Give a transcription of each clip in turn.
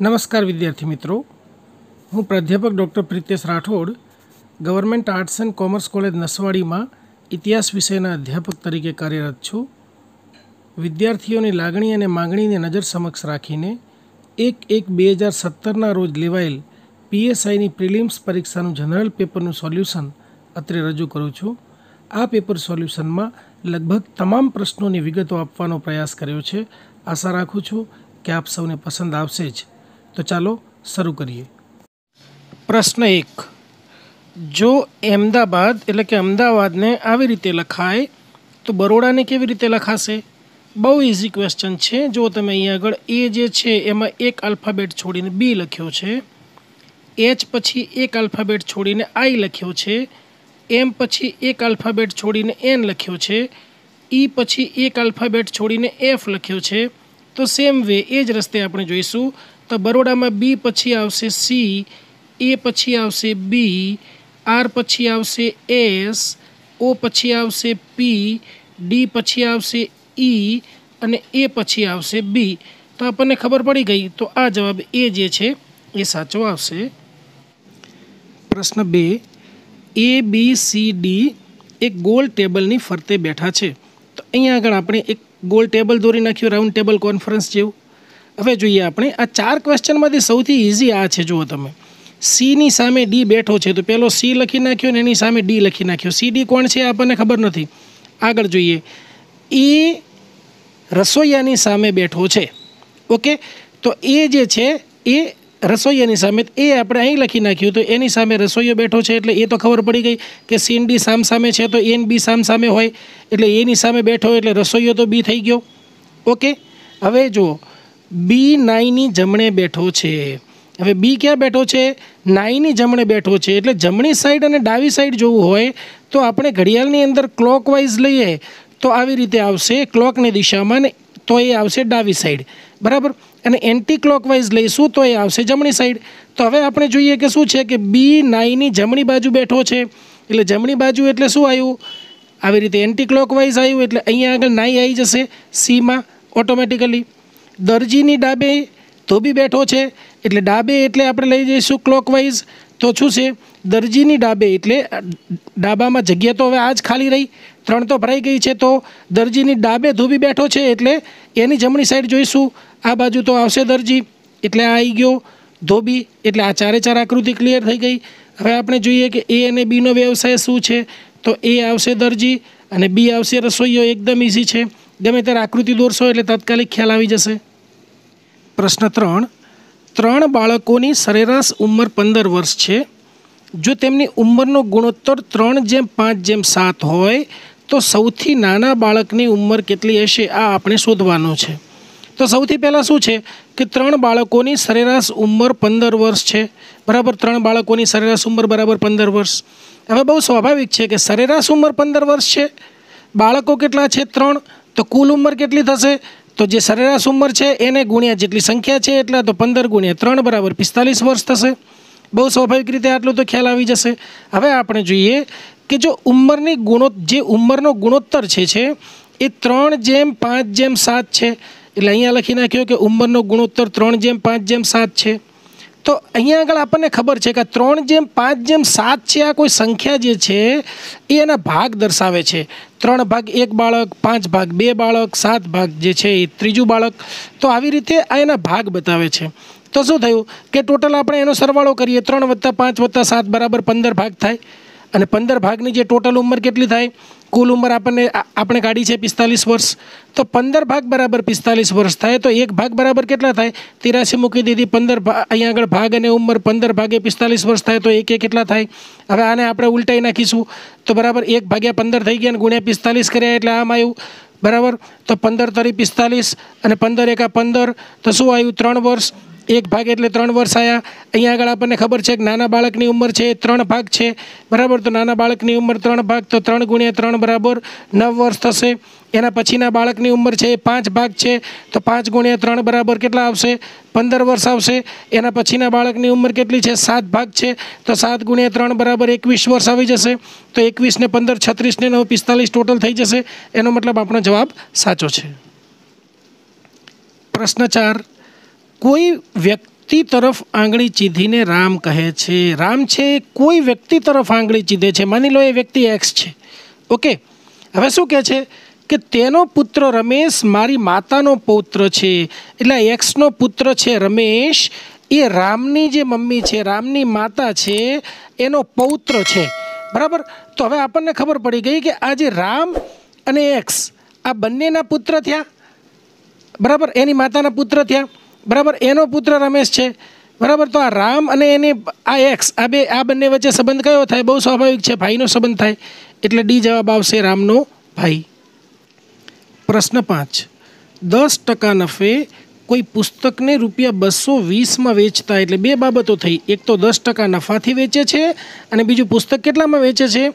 નમસ્કાર વિદ્યાર્થી મિત્રો, હું પ્રાધ્યાપક doctor Pritesh Rathod government arts and commerce college નસવાડીમાં ઇતિહાસ વિષયના અધ્યાપક તરીકે કાર્યરત છું. વિદ્યાર્થીઓની લાગણી અને માગણીને નજર સમક્ષ રાખીને 1/1/2017ના રોજ લેવાયેલ PSIની પ્રિલિમ્સ પરીક્ષાનું જનરલ પેપરનું સોલ્યુશન અત્રે રજૂ કરું છું. આ પેપર સોલ્યુશનમાં લગભગ તમામ પ્રશ્નોની વિગતો આપવાનો પ્રયાસ કર્યો છે. આશા રાખું છું કે આપ સૌને પસંદ આવશે જ. તો ચાલો શરૂ કરીએ. પ્રશ્ન 1. જો અહેમદાબાદ એટલે કે અમદાવાદને આવી રીતે લખાય તો બરોડાને કેવી રીતે લખાશે? બહુ ઇઝી ક્વેશ્ચન છે. જો તમે અહીંયા આગળ એ જે છે એમાં એક આલ્ફાબેટ છોડીને બી લખ્યો છે, એચ પછી એક આલ્ફાબેટ છોડીને આઈ લખ્યો છે, એમ પછી એક આલ્ફાબેટ છોડીને એન લખ્યો છે, ઈ પછી એક આલ્ફાબેટ છોડીને એફ લખ્યો છે. તો સેમ વે એ જ રસ્તે આપણે જોઈશું. તો બરોડામાં બી પછી આવશે સી, એ પછી આવશે બી, આર પછી આવશે એસ, ઓ પછી આવશે પી, ડી પછી આવશે ઈ અને એ પછી આવશે બી. તો આપણને ખબર પડી ગઈ. તો આ જવાબ એ જે છે એ સાચો આવશે. પ્રશ્ન 2. ABCD એક ગોલ ટેબલની ફરતે બેઠા છે. તો અહીંયા આગળ આપણે એક ગોલ ટેબલ દોરી નાખ્યું, રાઉન્ડ ટેબલ કોન્ફરન્સ જેવું. હવે જોઈએ આપણે આ 4 ક્વેશ્ચનમાંથી સૌથી ઇઝી આ છે. જુઓ તમે, સીની સામે ડી બેઠો છે તો પહેલો સી લખી નાખ્યો અને એની સામે ડી લખી નાખ્યો. ડી કોણ છે આપણને ખબર નથી. આગળ જોઈએ, એ રસોઈયાની સામે બેઠો છે. ઓકે, તો એ જે છે એ રસોઈયાની સામે, એ આપણે અહીં લખી નાખ્યું તો એની સામે રસોઈયો બેઠો છે એટલે એ તો ખબર પડી ગઈ કે સી ડી સામે છે તો એન બી સામે હોય એટલે એની સામે બેઠો એટલે રસોઈયો તો બી થઈ ગયો. ઓકે, હવે જુઓ, બી નાઈની જમણે બેઠો છે. હવે બી ક્યાં બેઠો છે? નાઈની જમણે બેઠો છે. એટલે જમણી સાઈડ અને ડાબી સાઈડ જોવું હોય તો આપણે ઘડિયાળની અંદર ક્લોકવાઇઝ લઈએ તો આવી રીતે આવશે ક્લોકની દિશામાં, ને તો એ આવશે ડાબી સાઈડ, બરાબર. અને એન્ટી ક્લોકવાઇઝ લઈશું તો એ આવશે જમણી સાઈડ. તો હવે આપણે જોઈએ કે શું છે કે બી નાઈની જમણી બાજુ બેઠો છે એટલે જમણી બાજુ એટલે શું આવ્યું? આવી રીતે એન્ટી ક્લોકવાઇઝ આવ્યું એટલે અહીંયા આગળ નાઈ આવી જશે સીમાં ઓટોમેટિકલી. દરજીની ડાબે ધોબી બેઠો છે એટલે ડાબે એટલે આપણે લઈ જઈશું ક્લોકવાઇઝ. તો શું છે? દરજીની ડાબે એટલે ડાબામાં જગ્યા તો હવે આ જ ખાલી રહી, 3 તો ભરાઈ ગઈ છે. તો દરજીની ડાબે ધોબી બેઠો છે એટલે એની જમણી સાઈડ જોઈશું. આ બાજુ તો આવશે દરજી એટલે આ આવી ગયો ધોબી. એટલે આ 4 આકૃતિ ક્લિયર થઈ ગઈ. હવે આપણે જોઈએ કે એ અને બીનો વ્યવસાય શું છે? તો એ આવશે દરજી અને બી આવશે રસોઈયો. એકદમ ઇઝી છે. ગમે ત્યારે આકૃતિ દોરશો એટલે તાત્કાલિક ખ્યાલ આવી જશે. પ્રશ્ન 3. 3 બાળકોની સરેરાશ ઉંમર 15 વર્ષ છે. જો તેમની ઉંમરનો ગુણોત્તર 3:5:7 હોય તો સૌથી નાના બાળકની ઉંમર કેટલી હશે? આ આપણે શોધવાનું છે. તો સૌથી પહેલાં શું છે કે 3 બાળકોની સરેરાશ ઉંમર 15 વર્ષ છે, બરાબર. 3 બાળકોની સરેરાશ ઉંમર બરાબર 15 વર્ષ. હવે બહુ સ્વાભાવિક છે કે સરેરાશ ઉંમર 15 વર્ષ છે, બાળકો કેટલા છે? 3. તો કુલ ઉંમર કેટલી થશે? તો જે સરેરાશ ઉંમર છે એને ગુણ્યા જેટલી સંખ્યા છે એટલા, તો 15 × 3 બરાબર 45 વર્ષ થશે. બહુ સ્વાભાવિક રીતે આટલું તો ખ્યાલ આવી જશે. હવે આપણે જોઈએ કે જો ઉંમરનો ગુણોત્તર છે એ 3:5:7 છે. એટલે અહીંયા લખી નાખ્યો કે ઉંમરનો ગુણોત્તર 3:5:7 છે. તો અહીંયા આગળ આપણને ખબર છે કે 3:5:7 છે. આ કોઈ સંખ્યા જે છે એ એના ભાગ દર્શાવે છે. 3 ભાગ 1 બાળક, 5 ભાગ 2 બાળક, 7 ભાગ જે છે એ 3જું બાળક. તો આવી રીતે આ એના ભાગ બતાવે છે. તો શું થયું કે ટોટલ આપણે એનો સરવાળો કરીએ, 3 + 5 + 7 બરાબર 15 ભાગ થાય. અને 15 ભાગની જે ટોટલ ઉંમર કેટલી થાય? કુલ ઉંમર આપણે કાઢી છે 45 વર્ષ. તો 15 ભાગ બરાબર 45 વર્ષ થાય. તો 1 ભાગ બરાબર કેટલા થાય? 83 મૂકી દીધી. 15 અહીંયા આગળ ભાગ અને ઉંમર 15 ભાગે 45 વર્ષ થાય તો 1 કેટલા થાય? હવે આને આપણે ઉલટાઈ નાખીશું તો બરાબર 1/15 થઈ ગયા અને ગુણ્યા 45 કર્યા એટલે આમ આવ્યું, બરાબર. તો 15 × 45 અને 15 × 15 તો શું આવ્યું? 3 વર્ષ. 1 ભાગ એટલે 3 વર્ષ આવ્યા. અહીંયા આગળ આપણને ખબર છે કે નાના બાળકની ઉંમર છે એ 3 ભાગ છે, બરાબર. તો નાના બાળકની ઉંમર 3 ભાગ, તો 3 × 3 બરાબર 9 વર્ષ થશે. એના પછીના બાળકની ઉંમર છે એ 5 ભાગ છે તો 5 × 3 બરાબર કેટલા આવશે? 15 વર્ષ આવશે. એના પછીના બાળકની ઉંમર કેટલી છે? 7 ભાગ છે તો 7 × 3 બરાબર 21 વર્ષ આવી જશે. તો 21 ને 15 36 ને 9 45 ટોટલ થઈ જશે. એનો મતલબ આપણો જવાબ સાચો છે. પ્રશ્ન 4. કોઈ વ્યક્તિ વ્યક્તિ તરફ આંગળી ચીધીને રામ કહે છે. રામ છે એ કોઈ વ્યક્તિ તરફ આંગળી ચીધે છે. માની લો એ વ્યક્તિ એક્સ છે. ઓકે, હવે શું કહે છે કે તેનો પુત્ર રમેશ મારી માતાનો પૌત્ર છે. એટલે એક્સનો પુત્ર છે રમેશ, એ રામની જે મમ્મી છે, રામની માતા છે, એનો પૌત્ર છે. બરાબર. તો હવે આપણને ખબર પડી ગઈ કે આ જે રામ અને એક્સ આ બંનેના પુત્ર થયા. બરાબર, એની માતાના પુત્ર થયા. બરાબર, એનો પુત્ર રમેશ છે. બરાબર, તો આ રામ અને એની આ એક્સ આ બંને વચ્ચે સંબંધ કયો થાય? બહુ સ્વાભાવિક છે, ભાઈનો સંબંધ થાય. એટલે ડી જવાબ આવશે, રામનો ભાઈ. પ્રશ્ન 5, 10% નફે કોઈ પુસ્તકને ₹220માં વેચતા, એટલે બે બાબતો થઈ. એક તો 10% નફાથી વેચે છે અને બીજું પુસ્તક કેટલામાં વેચે છે?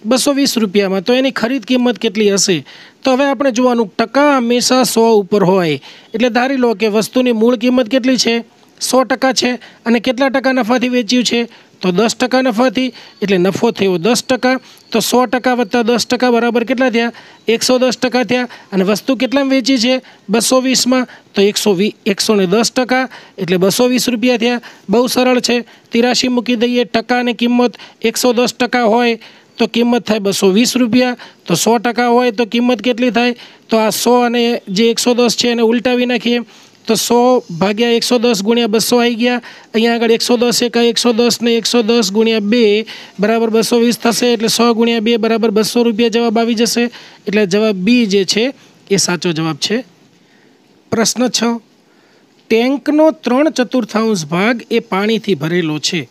₹220. તો એની ખરીદ કિંમત કેટલી હશે? તો હવે આપણે જોવાનું, ટકા હંમેશા 100 ઉપર હોય. એટલે ધારી લો કે વસ્તુની મૂળ કિંમત કેટલી છે? 100% છે. અને કેટલા ટકા નફાથી વેચ્યું છે? તો 10% નફાથી. એટલે નફો થયો 10%. તો 100% વત્તા 10% બરાબર કેટલા થયા? 110% થયા. અને વસ્તુ કેટલામાં વેચી છે? 220માં. તો 110% એટલે ₹220 થયા. બહુ સરળ છે. 83 મૂકી દઈએ. ટકાની કિંમત 110% હોય તો કિંમત થાય ₹220. તો 100% હોય તો કિંમત કેટલી થાય? તો આ 100 અને જે 110 છે એને ઉલટાવી નાખીએ તો 100 ભાગ્યા 110 ગુણ્યા 200 આવી ગયા. અહીંયા આગળ 110 એકા 110 ને 110 ગુણ્યા 2 બરાબર 220 થશે. એટલે 100 ગુણ્યા 2 બરાબર ₹200 જવાબ આવી જશે. એટલે જવાબ બી જે છે એ સાચો જવાબ છે. પ્રશ્ન 6, ટેન્કનો 3/4 ભાગ એ પાણીથી ભરેલો છે.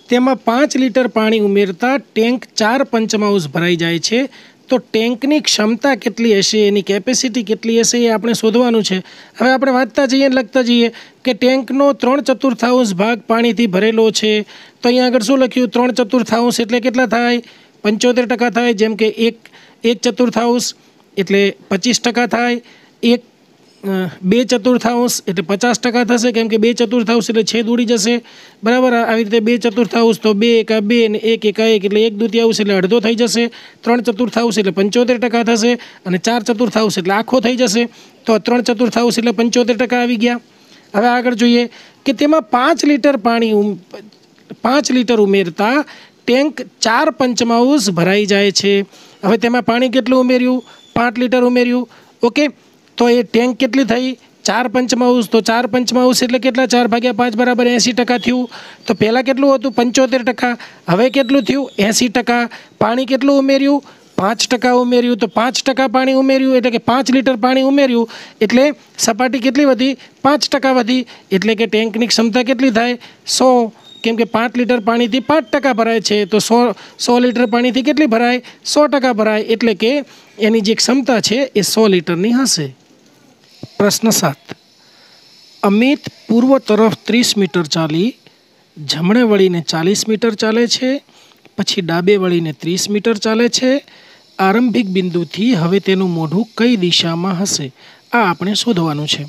તેમાં 5 લીટર પાણી ઉમેરતા ટેન્ક 4/5 ભરાઈ જાય છે. તો ટેન્કની ક્ષમતા કેટલી હશે, એની કેપેસિટી કેટલી હશે એ આપણે શોધવાનું છે. હવે આપણે વાંચતા જઈએ અને લખતા જઈએ કે ટેન્કનો 3/4 ભાગ પાણીથી ભરેલો છે. તો અહીંયા આગળ શું લખ્યું? 3/4 એટલે કેટલા થાય? 75% થાય. જેમ કે 1/4 એટલે 25% થાય. 2/4 એટલે 50% થશે, કેમ કે 2/4 એટલે છેદ ઉડી જશે. બરાબર, આવી રીતે 2/4 તો 2 એકા 2 ને 1 એકા 1 એટલે 1/2 એટલે અડધો થઈ જશે. 3/4 એટલે 75% થશે. અને 4/4 એટલે આખો થઈ જશે. તો 3/4 એટલે 75% આવી ગયા. હવે આગળ જોઈએ કે તેમાં 5 લીટર ઉમેરતા ટેન્ક 4/5 ભરાઈ જાય છે. હવે તેમાં પાણી કેટલું ઉમેર્યું? 5 લીટર ઉમેર્યું. ઓકે, તો એ ટેન્ક કેટલી થઈ? 4/5. તો 4/5 એટલે કેટલા? 4 ભાગ્યા 5 બરાબર 80% થયું. તો પહેલાં કેટલું હતું? 75%. હવે કેટલું થયું? 80%. પાણી કેટલું ઉમેર્યું? 5% ઉમેર્યું. તો 5% પાણી ઉમેર્યું એટલે કે 5 લીટર પાણી ઉમેર્યું એટલે સપાટી કેટલી વધી? 5% વધી. એટલે કે ટેન્કની ક્ષમતા કેટલી થાય? 100. કેમ કે 5 લીટર પાણીથી 5% ભરાય છે. તો 100 લીટર પાણીથી કેટલી ભરાય? 100% ભરાય. એટલે કે એની જે ક્ષમતા છે એ 100 લીટરની હશે. પ્રશ્ન 7, અમિત પૂર્વ તરફ 30 મીટર ચાલી જમણે વળીને 40 મીટર ચાલે છે. પછી ડાબે વળીને 30 મીટર ચાલે છે. આરંભિક બિંદુથી હવે તેનું મોઢું કઈ દિશામાં હશે? આ આપણે શોધવાનું છે.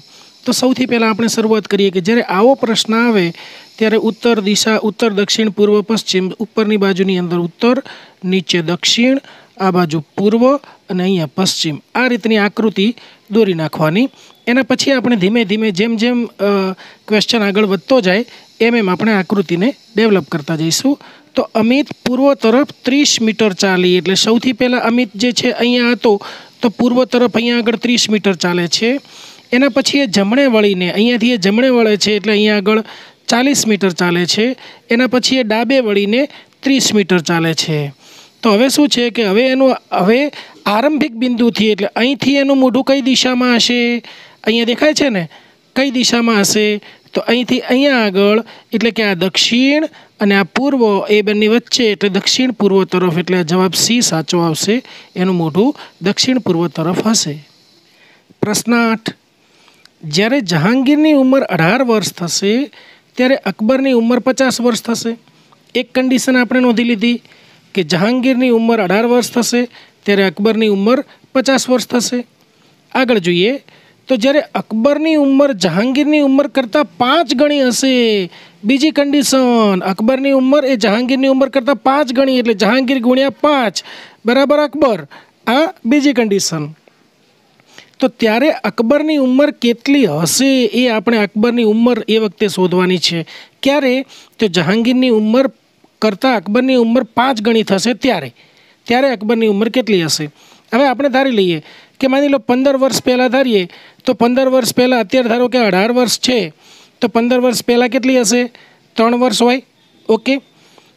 તો સૌથી પહેલાં આપણે શરૂઆત કરીએ કે જ્યારે આવો પ્રશ્ન આવે ત્યારે ઉત્તર દિશા, ઉત્તર, દક્ષિણ, પૂર્વ, પશ્ચિમ, ઉપરની બાજુની અંદર ઉત્તર, નીચે દક્ષિણ, આ બાજુ પૂર્વ અને અહીંયા પશ્ચિમ, આ રીતની આકૃતિ દોરી નાખવાની. એના પછી આપણે ધીમે ધીમે જેમ જેમ ક્વેશ્ચન આગળ વધતો જાય એમ આપણે આકૃતિને ડેવલપ કરતા જઈશું. તો અમિત પૂર્વ તરફ 30 મીટર ચાલી, એટલે સૌથી પહેલાં અમિત જે છે અહીંયા હતો તો પૂર્વ તરફ અહીંયા આગળ 30 મીટર ચાલે છે. એના પછી એ જમણે વળીને, અહીંયાથી એ જમણે વળે છે એટલે અહીંયા આગળ 40 મીટર ચાલે છે. એના પછી એ ડાબે વળીને 30 મીટર ચાલે છે. તો હવે શું છે કે હવે આરંભિક બિંદુથી એટલે અહીંથી એનું મોઢું કઈ દિશામાં હશે? અહીંયા દેખાય છે ને, કઈ દિશામાં હશે? તો અહીંથી અહીંયા આગળ એટલે કે આ દક્ષિણ અને આ પૂર્વ એ બંને વચ્ચે એટલે દક્ષિણ પૂર્વ તરફ. એટલે જવાબ સી સાચો આવશે. એનું મોઢું દક્ષિણ પૂર્વ તરફ હશે. પ્રશ્ન 8, જ્યારે જહાંગીરની ઉંમર 18 વર્ષ થશે ત્યારે અકબરની ઉંમર 50 વર્ષ થશે. એક કન્ડિશન આપણે નોંધી લીધી કે જહાંગીરની ઉંમર 18 વર્ષ થશે ત્યારે અકબરની ઉંમર 50 વર્ષ થશે. આગળ જોઈએ તો જ્યારે અકબરની ઉંમર જહાંગીરની ઉંમર કરતાં 5 ગણી હશે. બીજી કન્ડિશન, અકબરની ઉંમર એ જહાંગીરની ઉંમર કરતાં 5 ગણી એટલે જહાંગીર ગુણ્યા 5 બરાબર અકબર. આ બીજી કન્ડિશન. तो त्यारे अकबरनी उंमर केटली हशे ए आपणे अकबरनी उंमर ए वखते शोधवानी छे। क्यारे तो जहांगीरनी उंमर करता अकबरनी उंमर 5 गणी थशे त्यारे त्यारे अकबरनी उंमर केटली हशे। हवे आपणे धारी लईए कि मानी लो 15 वर्ष पहला धारीए तो 15 वर्ष पहला अत्यारे धारो कि 18 वर्ष छे तो 15 वर्ष पहला केटली हशे 3 वर्ष होय। ओके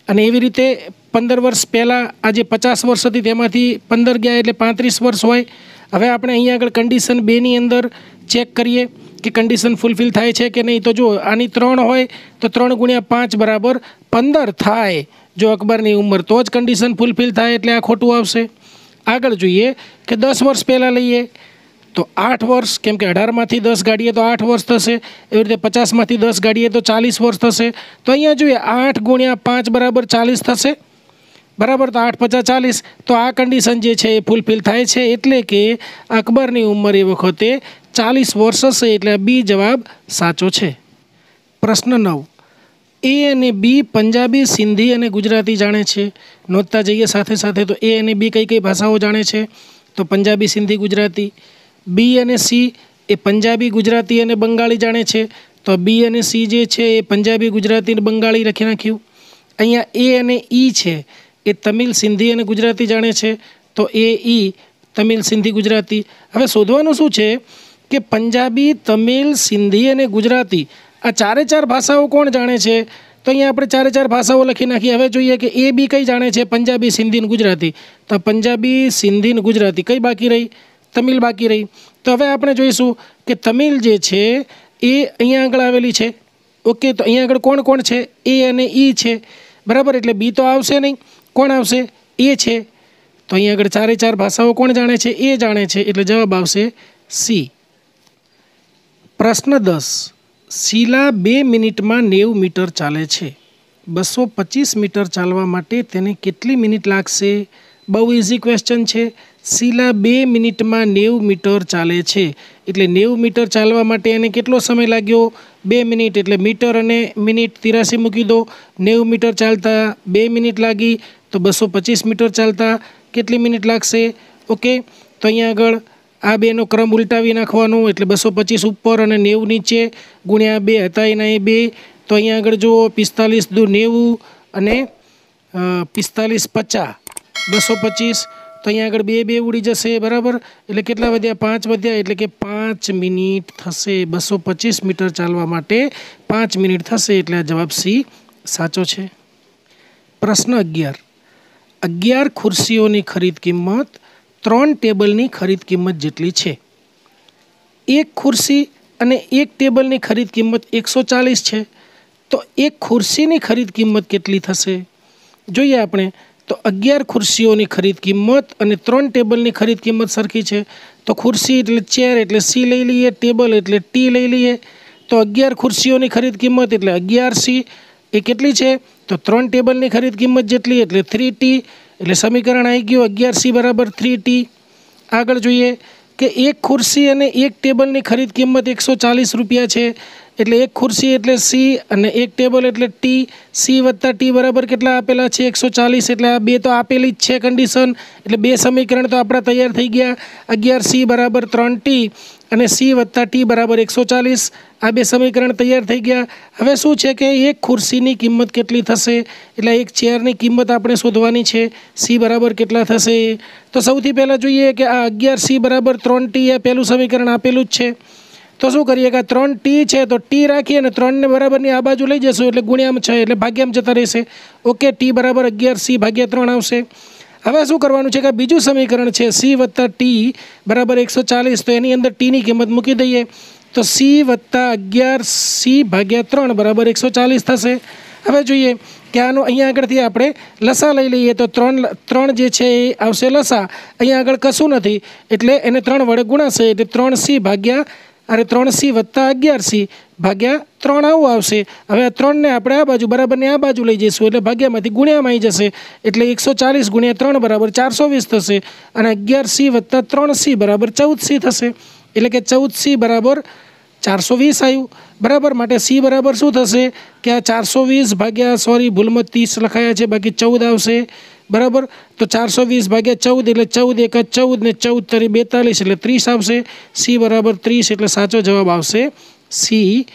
अने एवी रीते 15 वर्ष पहला आज 50 वर्ष हती तेमांथी 15 गया एटले 35 वर्ष होय। हवे आपणे अहींया आगळ कंडीशन 2 नी अंदर चेक करीए कि कंडीशन फूलफिल थाय छे कि नहीं। तो जो आनी 3 होय तो 3 × 5 बराबर 15 थाय जो अकबरनी उंमर तो ज कंडीशन फूलफिल थाय एटले आ खोटुं आवशे। आगळ जोईए कि 10 वर्ष पहला लईए तो 8 वर्ष केम के 18 मांथी 10 गाड़ीए तो 8 वर्ष थशे। एवी रीते 50 मांथी 10 गाड़ीए तो 40 वर्ष थशे। तो अहींया जोईए 8 × 5 बराबर 40 थशे बराबर। तो 8 × 50 40 तो आ कंडीशन जे छे फूलफिल थाय छे एटले के अकबरनी उंमर ए वखते 40 वर्ष हशे एटले बी जवाब साचो छे। प्रश्न 9 ए अने बी पंजाबी सिंधी अने गुजराती जाणे छे। नोंधता जईए साथे साथे तो ए अने बी कई कई भाषाओं जाणे छे तो पंजाबी सिंधी गुजराती। बी अने सी ए पंजाबी गुजराती अने बंगाળી जाणे छे तो बी अने सी जे छे ए पंजाबी गुजराती अने बंगाળી लखी नाख्युं। अहींया ए अने ई छे ए तमिल सिंधी अने गुजराती जाणे छे तो ए ई तमिल सिंधी गुजराती। हवे शोधवानुं शुं छे कि पंजाबी तमिल सिंधी अने गुजराती आ 4 भाषाओं कोण जाणे छे। तो अहींया आपणे 4 भाषाओं लखी नाखीए। हवे जोईए कि ए बी कई जाणे छे पंजाबी सिंधी अने गुजराती तो पंजाबी सिंधी अने गुजराती कई बाकी रही तमिल बाकी रही। तो हवे आपणे जोईशुं कि तमिल जे छे ए अहींया आगळ आवेली छे। ओके तो अहींया आगळ कोण कोण छे ए अने ई छे बराबर एटले बी तो आवशे नहीं कोण आवशे ए छे। तो अहींया आगळ 4 भाषाओं कोण जाणे छे ए जाणे छे एटले जवाब आवशे सी। प्रश्न 10 शीला 2 मिनिट में 90 मीटर चाले छे 225 मीटर चालवा माटे तेने केटली मिनिट लागशे। बहु इजी क्वेश्चन छे। शीला 2 मिनिट में 90 मीटर चाले छे एटले 90 मीटर चालवा माटे एने केटलो समय लाग्यो 2 मिनिट एटले मीटर अने मिनिट 83 मूकी दो। 90 मीटर चालता 2 मिनिट लागी तो 225 मीटर चालता केटली मिनिट लागशे। ओके तो अहींया आगळ आ बेनो क्रम उल्टावी नाखवानो एटले 225 ऊपर अने 90 नीचे गुण्या 2 हता एना 2। तो अहींया आगळ जो 45 × 90 अने 45 × 50 225 तो अहींया आगळ 2 2 उड़ी जशे बराबर एटले केटला वध्या 5 वध्या एटले के 5 मिनिट थशे। 225 मीटर चालवा माटे 5 मिनिट थशे एटले आ जवाब सी साचो छे। प्रश्न 11 खुर्शीओनी खरीद किंमत 3 टेबलनी खरीद किंमत जेटली छे। एक खुर्सी अने एक टेबलनी खरीद किंमत 140 छे तो एक खुर्सीनी खरीद किंमत केटली थशे जोईए आपणे। तो 11 खुर्शीओनी खरीद किंमत अने 3 टेबलनी खरीद किंमत सरखी छे तो खुर्सी एटले चेर एटले सी लई लईए टेबल एटले टी लई लईए। तो 11 खुर्शीओनी खरीद किंमत एटले 11C ए केटली छे तो 3 टेबलनी खरीद किंमत जेटली एटले 3T एटले समीकरण आई गयुं 11C बराबर 3T। आगळ जोईए कि एक खुर्सी अने एक टेबलनी खरीद किंमत 140 रुपया छे एटले एक खुर्सी एटले सी अने एक टेबल एटले टी। सी वत्ता टी बराबर केटला आपेला छे 140 एटले आ बे तो आपेली ज छे कंडीशन एटले बे समीकरण तो आपणा तैयार थई गया। 11C बराबर 3T अने सी वत्ता टी बराबर 140 आ बे समीकरण तैयार थई गया। हवे शुं छे कि एक खुर्सीनी किंमत केटली थशे एटले एक चेरनी किंमत आपणे शोधवानी छे। सी बराबर केटला थशे तो सौथी पहेला जोईए कि आ 11C बराबर 3T ए पहेलुं समीकरण आपेलुं ज छे। तो शू करिए कि 3T है तो टी राखीए ने 3 ने बराबर आ बाजू लई जशुं एटले गुण्याम 6 एटले भाग्याम जता रहेशे। ओके टी बराबर 11C भाग्या 3 आवशे। हवे शुं करवानुं छे कि बीजुं समीकरण छे C वत्ता टी बराबर 140 तो एनी अंदर टी नी किंमत मूकी दईए तो C वत्ता 11C भाग्या 3 बराबर 140 थशे। हवे जोईए कि आनो अहींया आगळथी आपणे लसा लई लईए तो 3 जे छे ए आवशे लसा। अहींया आगळ कशुं नथी एटले एने 3 वडे गुणाशे एटले 3C भाग्या अरे 3C वत्ता 11C भाग्या 3 आवुं आवशे। हवे 3 ने आपणे आ बाजू बराबर ने आ बाजू लई जईशुं एटले भाग्यामांथी गुण्यामां आई जशे एटले 140 × 3 बराबर 420 थशे अने 11C वत्ता 3C बराबर 14C थशे एटले के 14C बराबर 420 आव्युं बराबर। माटे C बराबर शुं थशे कि आ 420 भाग्या सॉरी भूलमां 30 लखाया छे बाकी 14 आवशे बराबर। तो 420 भाग्या 14 એટલે 14 એકા 14 ને 14 તરી 42 એટલે 30 આવશે। C બરાબર 30 એટલે સાચો જવાબ આવશે C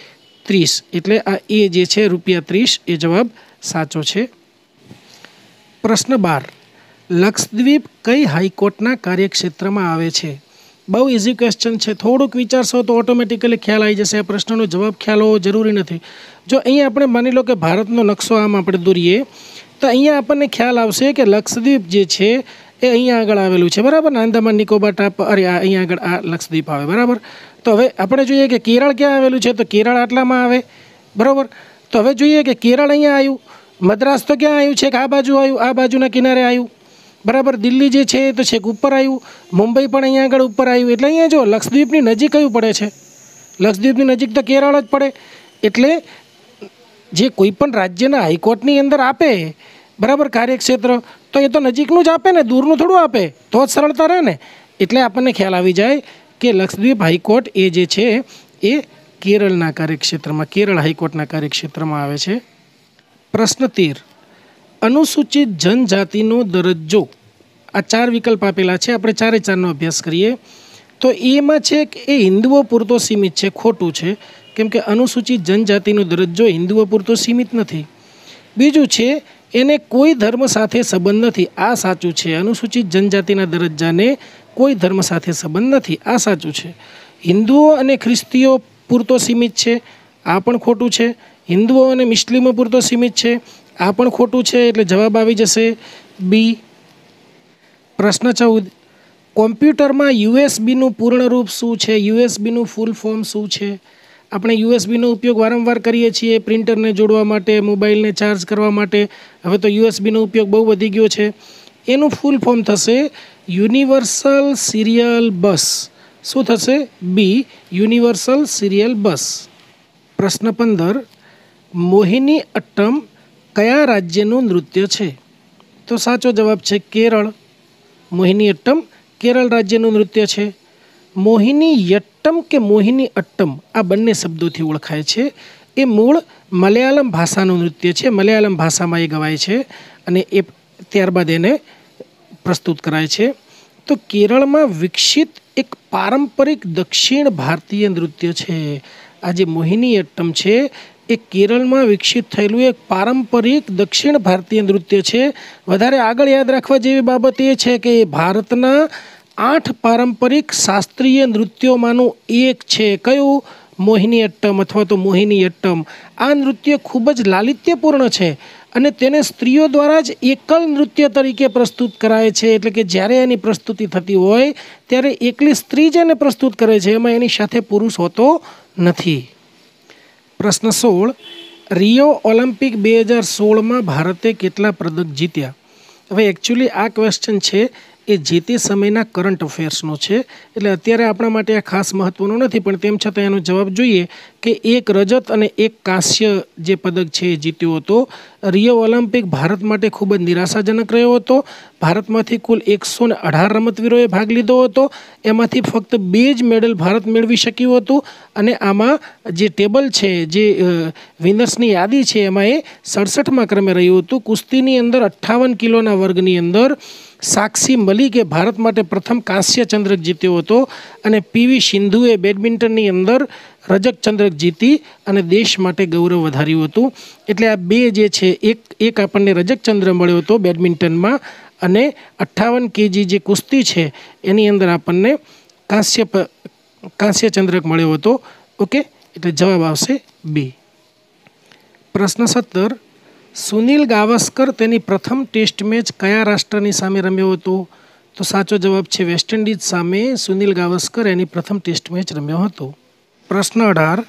30 એટલે આ એ જે છે ₹30 એ જવાબ સાચો છે। પ્રશ્ન 12 લક્ષદ્વીપ કઈ હાઈકોર્ટના કાર્યક્ષેત્રમાં આવે છે? બહુ ઇઝી ક્વેશ્ચન છે, થોડુંક વિચારશો તો ઓટોમેટિકલી ખ્યાલ આવી જશે। આ પ્રશ્નનો જવાબ ખ્યાલ હોવો જરૂરી નથી। જો અહીંયા આપણે માની લો કે ભારતનો નકશો આમ આપણે દોરીએ તો અહીંયા આપણને ખ્યાલ આવશે કે લક્ષદ્વીપ જે છે એ અહીંયા આગળ આવેલું છે, બરાબર। આંદામાન નિકોબાર ટાપ અહીંયા આગળ આ લક્ષદ્વીપ આવે, બરાબર। તો હવે આપણે જોઈએ કે કેરળ ક્યાં આવેલું છે, તો કેરળ આટલામાં આવે, બરાબર। તો હવે જોઈએ કે કેરળ અહીંયા આવ્યું, મદ્રાસ તો ક્યાં આવ્યું છે કે આ બાજુ આવ્યું, આ બાજુના કિનારે આવ્યું, બરાબર। દિલ્હી જે છે તો છેક ઉપર આવ્યું, મુંબઈ પણ અહીંયા આગળ ઉપર આવ્યું। એટલે અહીંયા જો લક્ષદ્વીપની નજીક કયું પડે છે? લક્ષદ્વીપની નજીક તો કેરળ જ પડે। એટલે જે કોઈ પણ રાજ્યના હાઈકોર્ટની અંદર આપે, બરાબર, કાર્યક્ષેત્ર, તો એ તો નજીકનું જ આપે ને, દૂરનું થોડું આપે, તો જ સરળતા રહે ને। એટલે આપણને ખ્યાલ આવી જાય કે લક્ષદ્વીપ હાઈકોર્ટ એ જે છે એ કેરળના કાર્યક્ષેત્રમાં, કેરળ હાઈકોર્ટના કાર્યક્ષેત્રમાં આવે છે। પ્રશ્ન 13 અનુસૂચિત જનજાતિનો દરજ્જો, આ 4 વિકલ્પ આપેલા છે, આપણે 4 4નો અભ્યાસ કરીએ। તો એમાં છે કે એ હિન્દુઓ પૂરતો સીમિત છે, ખોટું છે, કેમ કે અનુસૂચિત જનજાતિનો દરજ્જો હિન્દુઓ પૂરતો સીમિત નથી। બીજું છે એને કોઈ ધર્મ સાથે સંબંધ નથી, આ સાચું છે। અનુસૂચિત જનજાતિના દરજ્જાને કોઈ ધર્મ સાથે સંબંધ નથી, આ સાચું છે। હિન્દુઓ અને ખ્રિસ્તીઓ પૂરતો સીમિત છે, આ પણ ખોટું છે। હિન્દુઓ અને મુસ્લિમો પૂરતો સીમિત છે, આ પણ ખોટું છે। એટલે જવાબ આવી જશે બી। પ્રશ્ન 14 કોમ્પ્યુટરમાં યુએસબીનું પૂર્ણ રૂપ શું છે? યુએસબીનું ફૂલ ફોર્મ શું છે? આપણે યુએસબીનો ઉપયોગ વારંવાર કરીએ છીએ પ્રિન્ટરને જોડવા માટે, મોબાઈલને ચાર્જ કરવા માટે। હવે તો યુએસબીનો ઉપયોગ બહુ વધી ગયો છે। એનું ફૂલ ફોર્મ થશે યુનિવર્સલ સિરિયલ બસ। શું થશે? બી યુનિવર્સલ સિરિયલ બસ। પ્રશ્ન 15 મોહિની અટ્ટમ કયા રાજ્યનું નૃત્ય છે? તો સાચો જવાબ છે કેરળ। મોહિની અટ્ટમ કેરળ રાજ્યનું નૃત્ય છે। મોહિની યટ્ટમ કે મોહિની અટ્ટમ આ બંને શબ્દોથી ઓળખાય છે। એ મૂળ મલયાલમ ભાષાનું નૃત્ય છે, મલયાલમ ભાષામાં એ ગવાય છે અને એ ત્યારબાદ એને પ્રસ્તુત કરાય છે। તો કેરળમાં વિકસિત એક પારંપરિક દક્ષિણ ભારતીય નૃત્ય છે। આ જે મોહિની અટ્ટમ છે એ કેરળમાં વિકસિત થયેલું એક પારંપરિક દક્ષિણ ભારતીય નૃત્ય છે। વધારે આગળ યાદ રાખવા જેવી બાબત એ છે કે એ ભારતના 8 પારંપરિક શાસ્ત્રીય નૃત્યોમાંનું એક છે। કયું? મોહિની અટ્ટમ અથવા તો મોહિની અટ્ટમ। આ નૃત્ય ખૂબ જ લાલિત્યપૂર્ણ છે અને તેને સ્ત્રીઓ દ્વારા જ એકલ નૃત્ય તરીકે પ્રસ્તુત કરાય છે। એટલે કે જ્યારે એની પ્રસ્તુતિ થતી હોય ત્યારે એકલી સ્ત્રી જ એને પ્રસ્તુત કરે છે, એમાં એની સાથે પુરુષ હોતો નથી। પ્રશ્ન 16 રિયો ઓલિમ્પિક 2016માં ભારતે કેટલા પદક જીત્યા? હવે એકચ્યુઅલી આ ક્વેશ્ચન છે એ જે તે સમયના કરંટ અફેર્સનો છે, એટલે અત્યારે આપણા માટે આ ખાસ મહત્ત્વનો નથી, પણ તેમ છતાં એનો જવાબ જોઈએ કે 1 રજત અને 1 કાંસ્ય જે પદક છે એ જીત્યો હતો। રિયો ઓલિમ્પિક ભારત માટે ખૂબ જ નિરાશાજનક રહ્યો હતો। ભારતમાંથી કુલ 118 રમતવીરોએ ભાગ લીધો હતો, એમાંથી ફક્ત 2 જ મેડલ ભારત મેળવી શક્યું હતું। અને આમાં જે ટેબલ છે, જે વિનર્સની યાદી છે, એમાં એ 67મા ક્રમે રહ્યું હતું। કુસ્તીની અંદર 58 કિલોના વર્ગની અંદર સાક્ષી મલિકે ભારત માટે પ્રથમ કાંસ્ય ચંદ્રક જીત્યો હતો અને પીવી સિંધુએ બેડમિન્ટનની અંદર રજત ચંદ્રક જીતી અને દેશ માટે ગૌરવ વધાર્યું હતું। એટલે આ 2 જે છે, એક આપણને રજત ચંદ્ર મળ્યો હતો બેડમિન્ટનમાં અને 58 કેજી જે કુસ્તી છે એની અંદર આપણને કાંસ્ય ચંદ્રક મળ્યો હતો। ઓકે, એટલે જવાબ આવશે બી। પ્રશ્ન 17 સુનિલ ગાવસ્કર તેની પ્રથમ ટેસ્ટ મેચ કયા રાષ્ટ્રની સામે રમ્યો હતો? તો સાચો જવાબ છે વેસ્ટ ઇન્ડિઝ સામે સુનિલ ગાવસ્કર એની પ્રથમ ટેસ્ટ મેચ રમ્યો હતો। પ્રશ્ન 18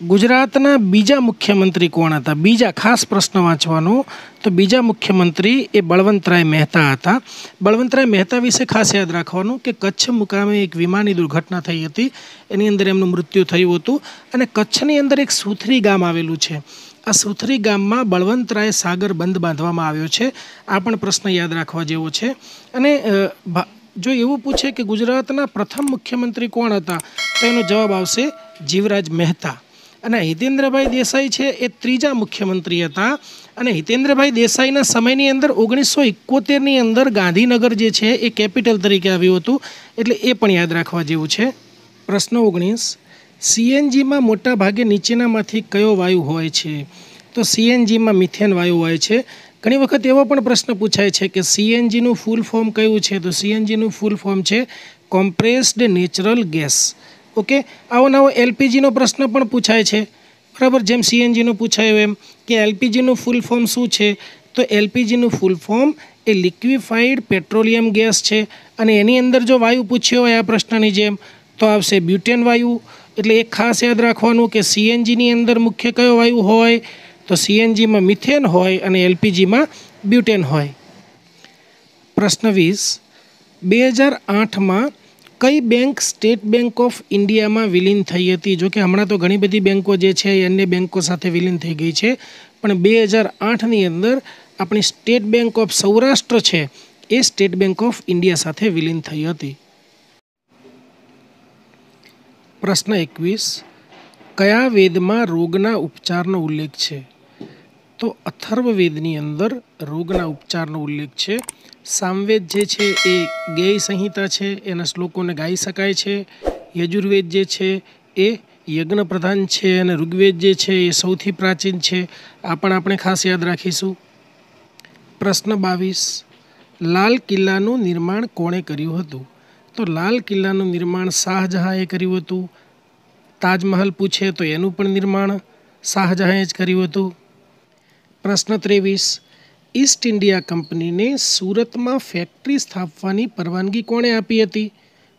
ગુજરાતના બીજા મુખ્યમંત્રી કોણ હતા? બીજા, ખાસ પ્રશ્ન વાંચવાનો, તો બીજા મુખ્યમંત્રી એ બળવંતરાય મહેતા હતા। બળવંતરાય મહેતા વિશે ખાસ યાદ રાખવાનું કે કચ્છ મુકામે એક વિમાનની દુર્ઘટના થઈ હતી, એની અંદર એમનું મૃત્યુ થયું હતું અને કચ્છની અંદર એક સુથરી ગામ આવેલું છે। આ સુથરી ગામમાં બળવંતરાય સાગર બંધ બાંધવામાં આવ્યો છે। આ પણ પ્રશ્ન યાદ રાખવા જેવો છે। અને જો એવું પૂછે કે ગુજરાતના પ્રથમ મુખ્યમંત્રી કોણ હતા, તો એનો જવાબ આવશે જીવરાજ મહેતા। અને હિતેન્દ્રભાઈ દેસાઈ છે એ ત્રીજા મુખ્યમંત્રી હતા અને હિતેન્દ્રભાઈ દેસાઈના સમયની અંદર 1971ની અંદર ગાંધીનગર જે છે એ કેપિટલ તરીકે આવ્યું હતું, એટલે એ પણ યાદ રાખવા જેવું છે. પ્રશ્ન 19, સીએનજીમાં મોટા ભાગે નીચેનામાંથી કયો વાયુ હોય છે? તો સીએનજીમાં મિથેન વાયુ હોય છે. ઘણી વખત એવો પણ પ્રશ્ન પૂછાય છે કે સીએનજીનું ફૂલ ફોર્મ કયું છે? તો સીએનજીનું ફૂલ ફોર્મ છે કોમ્પ્રેસ્ડ નેચરલ ગેસ. ઓકે, આવો નવો એલપીજીનો પ્રશ્ન પણ પૂછાય છે, બરાબર, જેમ સીએનજીનું પૂછાયું એમ કે એલપીજીનું ફૂલ ફોર્મ શું છે? તો એલપીજીનું ફૂલ ફોર્મ એ લિક્વિફાઈડ પેટ્રોલિયમ ગેસ છે અને એની અંદર જો વાયુ પૂછ્યો હોય આ પ્રશ્નની જેમ તો આવશે બ્યુટેન વાયુ. એટલે એક ખાસ યાદ રાખવાનું કે સીએનજીની અંદર મુખ્ય કયો વાયુ હોય? તો સીએનજીમાં મિથેન હોય અને એલપીજીમાં બ્યુટેન હોય. પ્રશ્ન 20, 2008માં કઈ બેંક સ્ટેટ બેંક ઓફ ઇન્ડિયામાં વિલીન થઈ હતી? જો કે હમણાં તો ઘણી બધી બેંકો જે છે એ અન્ય બેંકો સાથે વિલીન થઈ ગઈ છે, પણ 2008ની અંદર આપણી સ્ટેટ બેંક ઓફ સૌરાષ્ટ્ર છે એ સ્ટેટ બેંક ઓફ ઇન્ડિયા સાથે વિલીન થઈ હતી. પ્રશ્ન 21, કયા વેદમાં રોગના ઉપચારનો ઉલ્લેખ છે? તો અથર્વવેદની અંદર રોગના ઉપચારનો ઉલ્લેખ છે. સામવેદ જે છે એ ગેય સંહિતા છે, એના શ્લોકોને ગાઈ શકાય છે. યજુર્વેદ જે છે એ યજ્ઞ પ્રધાન છે અને ઋગ્વેદ જે છે એ સૌથી પ્રાચીન છે. આ પણ આપણે ખાસ યાદ રાખીશું. પ્રશ્ન 22, લાલ કિલ્લાનું નિર્માણ કોણે કર્યું હતું? તો લાલ કિલ્લાનું નિર્માણ શાહજહાંએ કર્યું હતું. તાજમહલ પૂછે તો એનું પણ નિર્માણ શાહજહાંએ જ કર્યું હતું. પ્રશ્ન 23, ઈસ્ટ ઇન્ડિયા કંપનીને સુરતમાં ફેક્ટરી સ્થાપવાની પરવાનગી કોણે આપી હતી?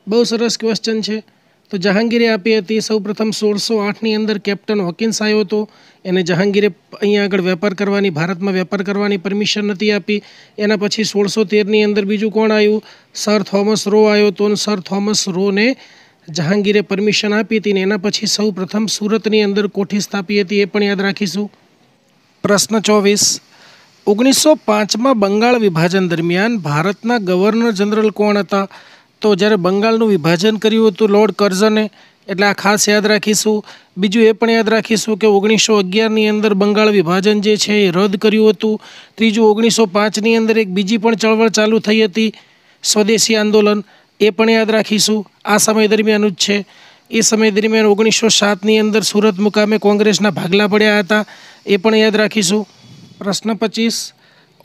બહુ સરસ ક્વેશ્ચન છે. તો જહાંગીરે આપી હતી. સૌપ્રથમ 1608ની અંદર કેપ્ટન હોકિન્સ આવ્યો હતો, એને જહાંગીરે અહીંયા આગળ વેપાર કરવાની, ભારતમાં વેપાર કરવાની પરમિશન નથી આપી. એના પછી 1613ની અંદર બીજું કોણ આવ્યું? સર થોમસ રો આવ્યો હતો અને સર થોમસ રોને જહાંગીરે પરમિશન આપી હતી ને એના પછી સૌ પ્રથમ સુરતની અંદર કોઠી સ્થાપી હતી, એ પણ યાદ રાખીશું. પ્રશ્ન 24, 1905માં બંગાળ વિભાજન દરમિયાન ભારતના ગવર્નર જનરલ કોણ હતા? તો જ્યારે બંગાળનું વિભાજન કર્યું હતું લોર્ડ કર્ઝને, એટલે આ ખાસ યાદ રાખીશું. બીજું એ પણ યાદ રાખીશું કે 1911ની અંદર બંગાળ વિભાજન જે છે એ રદ કર્યું હતું. ત્રીજું 1905ની અંદર એક બીજી પણ ચળવળ ચાલુ થઈ હતી, સ્વદેશી આંદોલન, એ પણ યાદ રાખીશું. આ સમય દરમિયાન જ છે. એ સમય દરમિયાન 1907ની અંદર સુરત મુકામે કોંગ્રેસના ભાગલા પડ્યા હતા, એ પણ યાદ રાખીશું. પ્રશ્ન 25,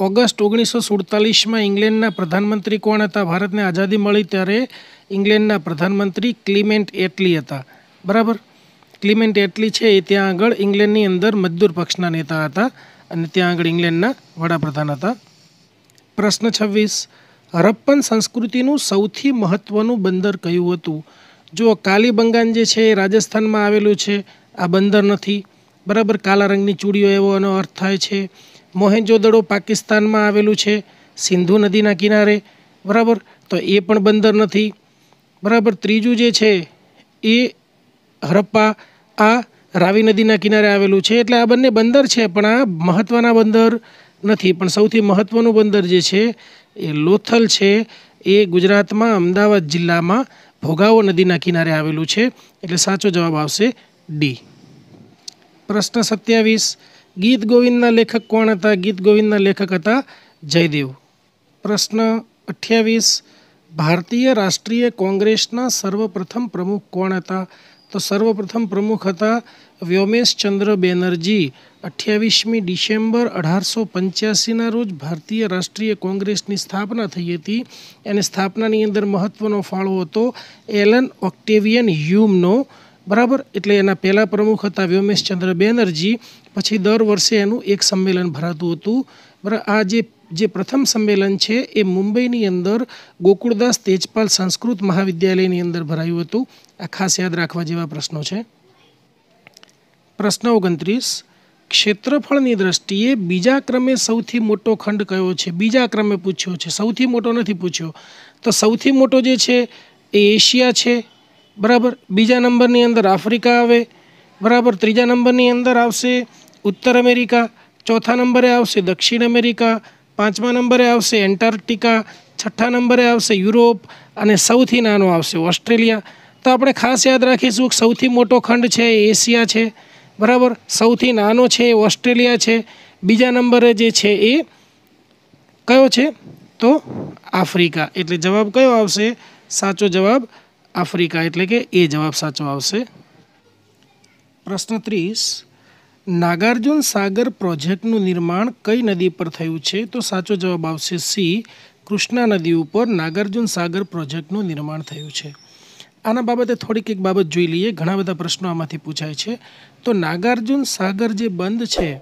ઓગસ્ટ 1947માં ઇંગ્લેન્ડના પ્રધાનમંત્રી કોણ હતા? ભારતને આઝાદી મળી ત્યારે ઇંગ્લેન્ડના પ્રધાનમંત્રી ક્લિમેન્ટ એટલી હતા, બરાબર. ક્લિમેન્ટ એટલી છે એ ત્યાં આગળ ઇંગ્લેન્ડની અંદર મજદૂર પક્ષના નેતા હતા અને ત્યાં આગળ ઇંગ્લેન્ડના વડાપ્રધાન હતા. પ્રશ્ન 26, હરપ્પન સંસ્કૃતિનું સૌથી મહત્ત્વનું બંદર કયું હતું? જો કાલીબંગાન જે છે એ રાજસ્થાનમાં આવેલું છે, આ બંદર નથી, બરાબર. કાલા રંગની ચૂડીઓ એવો એનો અર્થ થાય છે. મોહેંજો-દડો પાકિસ્તાનમાં આવેલું છે, સિંધુ નદીના કિનારે, બરાબર, તો એ પણ બંદર નથી, બરાબર. ત્રીજું જે છે એ હરપ્પા, આ રાવી નદીના કિનારે આવેલું છે. એટલે આ બંને બંદર છે પણ આ મહત્ત્વના બંદર નથી. પણ સૌથી મહત્ત્વનું બંદર જે છે એ લોથલ છે, એ ગુજરાતમાં અમદાવાદ જિલ્લામાં ભોગાવો નદીના કિનારે આવેલું છે. એટલે સાચો જવાબ આવશે ડી. પ્રશ્ન 27, ગીત ગોવિંદના લેખક કોણ હતા? ગીત ગોવિંદના લેખક હતા જયદેવ. પ્રશ્ન 28, ભારતીય રાષ્ટ્રીય કોંગ્રેસના સર્વપ્રથમ પ્રમુખ કોણ હતા? તો સર્વપ્રથમ પ્રમુખ હતા વ્યોમેશચંદ્ર બેનર્જી. 28મી ડિસેમ્બર 1885ના રોજ ભારતીય રાષ્ટ્રીય કોંગ્રેસની સ્થાપના થઈ હતી. અને સ્થાપનાની અંદર મહત્ત્વનો ફાળો હતો એલન ઓક્ટેવિયન હ્યુમનો, બરાબર. એટલે એના પહેલાં પ્રમુખ હતા વ્યોમેશચંદ્ર બેનર્જી. પછી દર વર્ષે એનું એક સંમેલન ભરાતું હતું, બરાબર. આ જે પ્રથમ સંમેલન છે એ મુંબઈની અંદર ગોકુળદાસ તેજપાલ સંસ્કૃત મહાવિદ્યાલયની અંદર ભરાયું હતું. આ ખાસ યાદ રાખવા જેવા પ્રશ્નો છે. પ્રશ્ન 29, ક્ષેત્રફળની દ્રષ્ટિએ બીજા ક્રમે સૌથી મોટો ખંડ કયો છે? બીજા ક્રમે પૂછ્યો છે, સૌથી મોટો નથી પૂછ્યો. તો સૌથી મોટો જે છે એ એશિયા છે, બરાબર. બીજા નંબરની અંદર આફ્રિકા આવે, બરાબર. ત્રીજા નંબરની અંદર આવશે ઉત્તર અમેરિકા, ચોથા નંબરે આવશે દક્ષિણ અમેરિકા, પાંચમા નંબરે આવશે એન્ટાર્કટિકા, છઠ્ઠા નંબરે આવશે યુરોપ અને સૌથી નાનો આવશે ઓસ્ટ્રેલિયા. તો આપણે ખાસ યાદ રાખીશું કે સૌથી મોટો ખંડ છે એ એશિયા છે, बराबर। सौथी नानो छे ए ऑस्ट्रेलिया छे। बीजा नंबरे जे छे ए कयो छे तो आफ्रिका। एटले जवाब कयो आवशे? साचो जवाब आफ्रिका, एटले के ए जवाब साचो आवशे। प्रश्न 30, नागार्जुन सागर प्रोजेक्टनुं निर्माण कई नदी पर थयुं छे? तो साचो जवाब आवशे सी, कृष्णा नदी पर नागार्जुन सागर प्रोजेक्टनुं निर्माण थयुं छे। आना बाबते थोड़ीक एक बाबत जोई लईए। घणा बधा प्रश्नो आमांथी पूछाय छे। तो नागार्जुन सागर जे बंध छे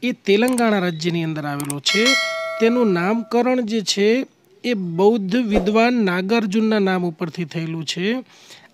ए तेलंगाणा राज्यनी अंदर आवेलो छे। तेनुं नामकरण जे छे ए बौद्ध विद्वान नागार्जुनना नाम उपरथी थयेलुं छे।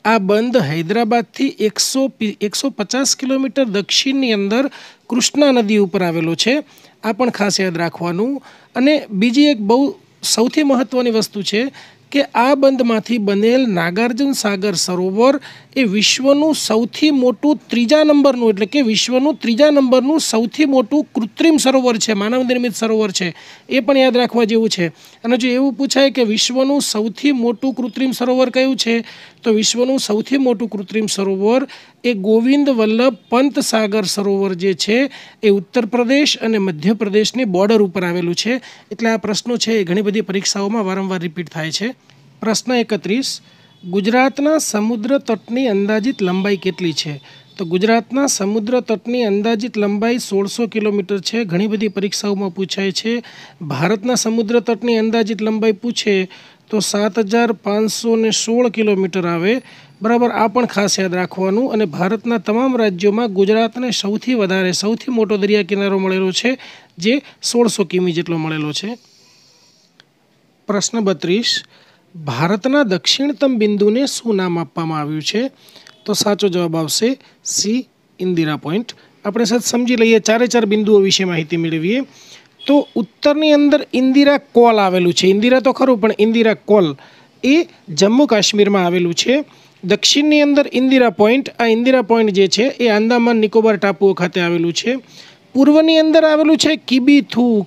आ बंध हैदराबादथी 150 किलोमीटर दक्षिणनी अंदर कृष्णा नदी उपर आवेलो छे। आ पण खास याद राखवानुं। अने बीजी एक बहु सौथी महत्वनी वस्तु छे કે આ બંધમાંથી બનેલ નાગાર્જુન સાગર સરોવર એ વિશ્વનું સૌથી મોટું ત્રીજા નંબરનું એટલે કે વિશ્વનું ત્રીજા નંબરનું સૌથી મોટું કૃત્રિમ સરોવર છે, માનવ નિર્મિત સરોવર છે, એ પણ યાદ રાખવા જેવું છે. અને જો એવું પૂછાય કે વિશ્વનું સૌથી મોટું કૃત્રિમ સરોવર કયું છે, તો વિશ્વનું સૌથી મોટું કૃત્રિમ સરોવર એ ગોવિંદ વલ્લભ પંત સાગર સરોવર જે છે એ ઉત્તર પ્રદેશ અને મધ્યપ્રદેશની બોર્ડર ઉપર આવેલું છે. એટલે આ પ્રશ્નો છે એ ઘણી બધી પરીક્ષાઓમાં વારંવાર રિપીટ થાય છે. प्रश्न 31, गुजरातना समुद्र तटनी अंदाजित लंबाई केटली छे? तो गुजरातना समुद्र तटनी अंदाजित लंबाई 1600 किलोमीटर है। घणी बधी परीक्षाओं में पूछाय छे। भारतना समुद्र तटनी अंदाजित लंबाई पूछे तो 7516 किलोमीटर आवे, बराबर। आ पण खास याद राखवानुं। अने भारतना तमाम राज्यों में गुजरातने सौथी वधारे सौथी मोटो दरिया किनारो मळेलो छे, जे 1600 किमी जेटलो मळेलो छे। प्रश्न 32, भारतना दक्षिणतम बिंदुने शुं नाम आपवामां आव्युं छे? तो साचो जवाब आवशे सी, इंदिरा पॉइंट। आपणे साथ समझी लईए, चारे चार बिंदुओ विषे माहिती मेळवीए। तो उत्तरनी अंदर इंदिरा कॉल आवेलुं छे। इंदिरा तो खरुं पण इंदिरा कॉल ए जम्मू काश्मीरमां आवेलुं छे। दक्षिणनी अंदर इंदिरा पॉइंट, आ इंदिरा पॉइंट जे छे ए आंदामान निकोबार टापुओ खाते आवेलुं छे। पूर्वनी अंदर आवेलुं छे कीबीथू,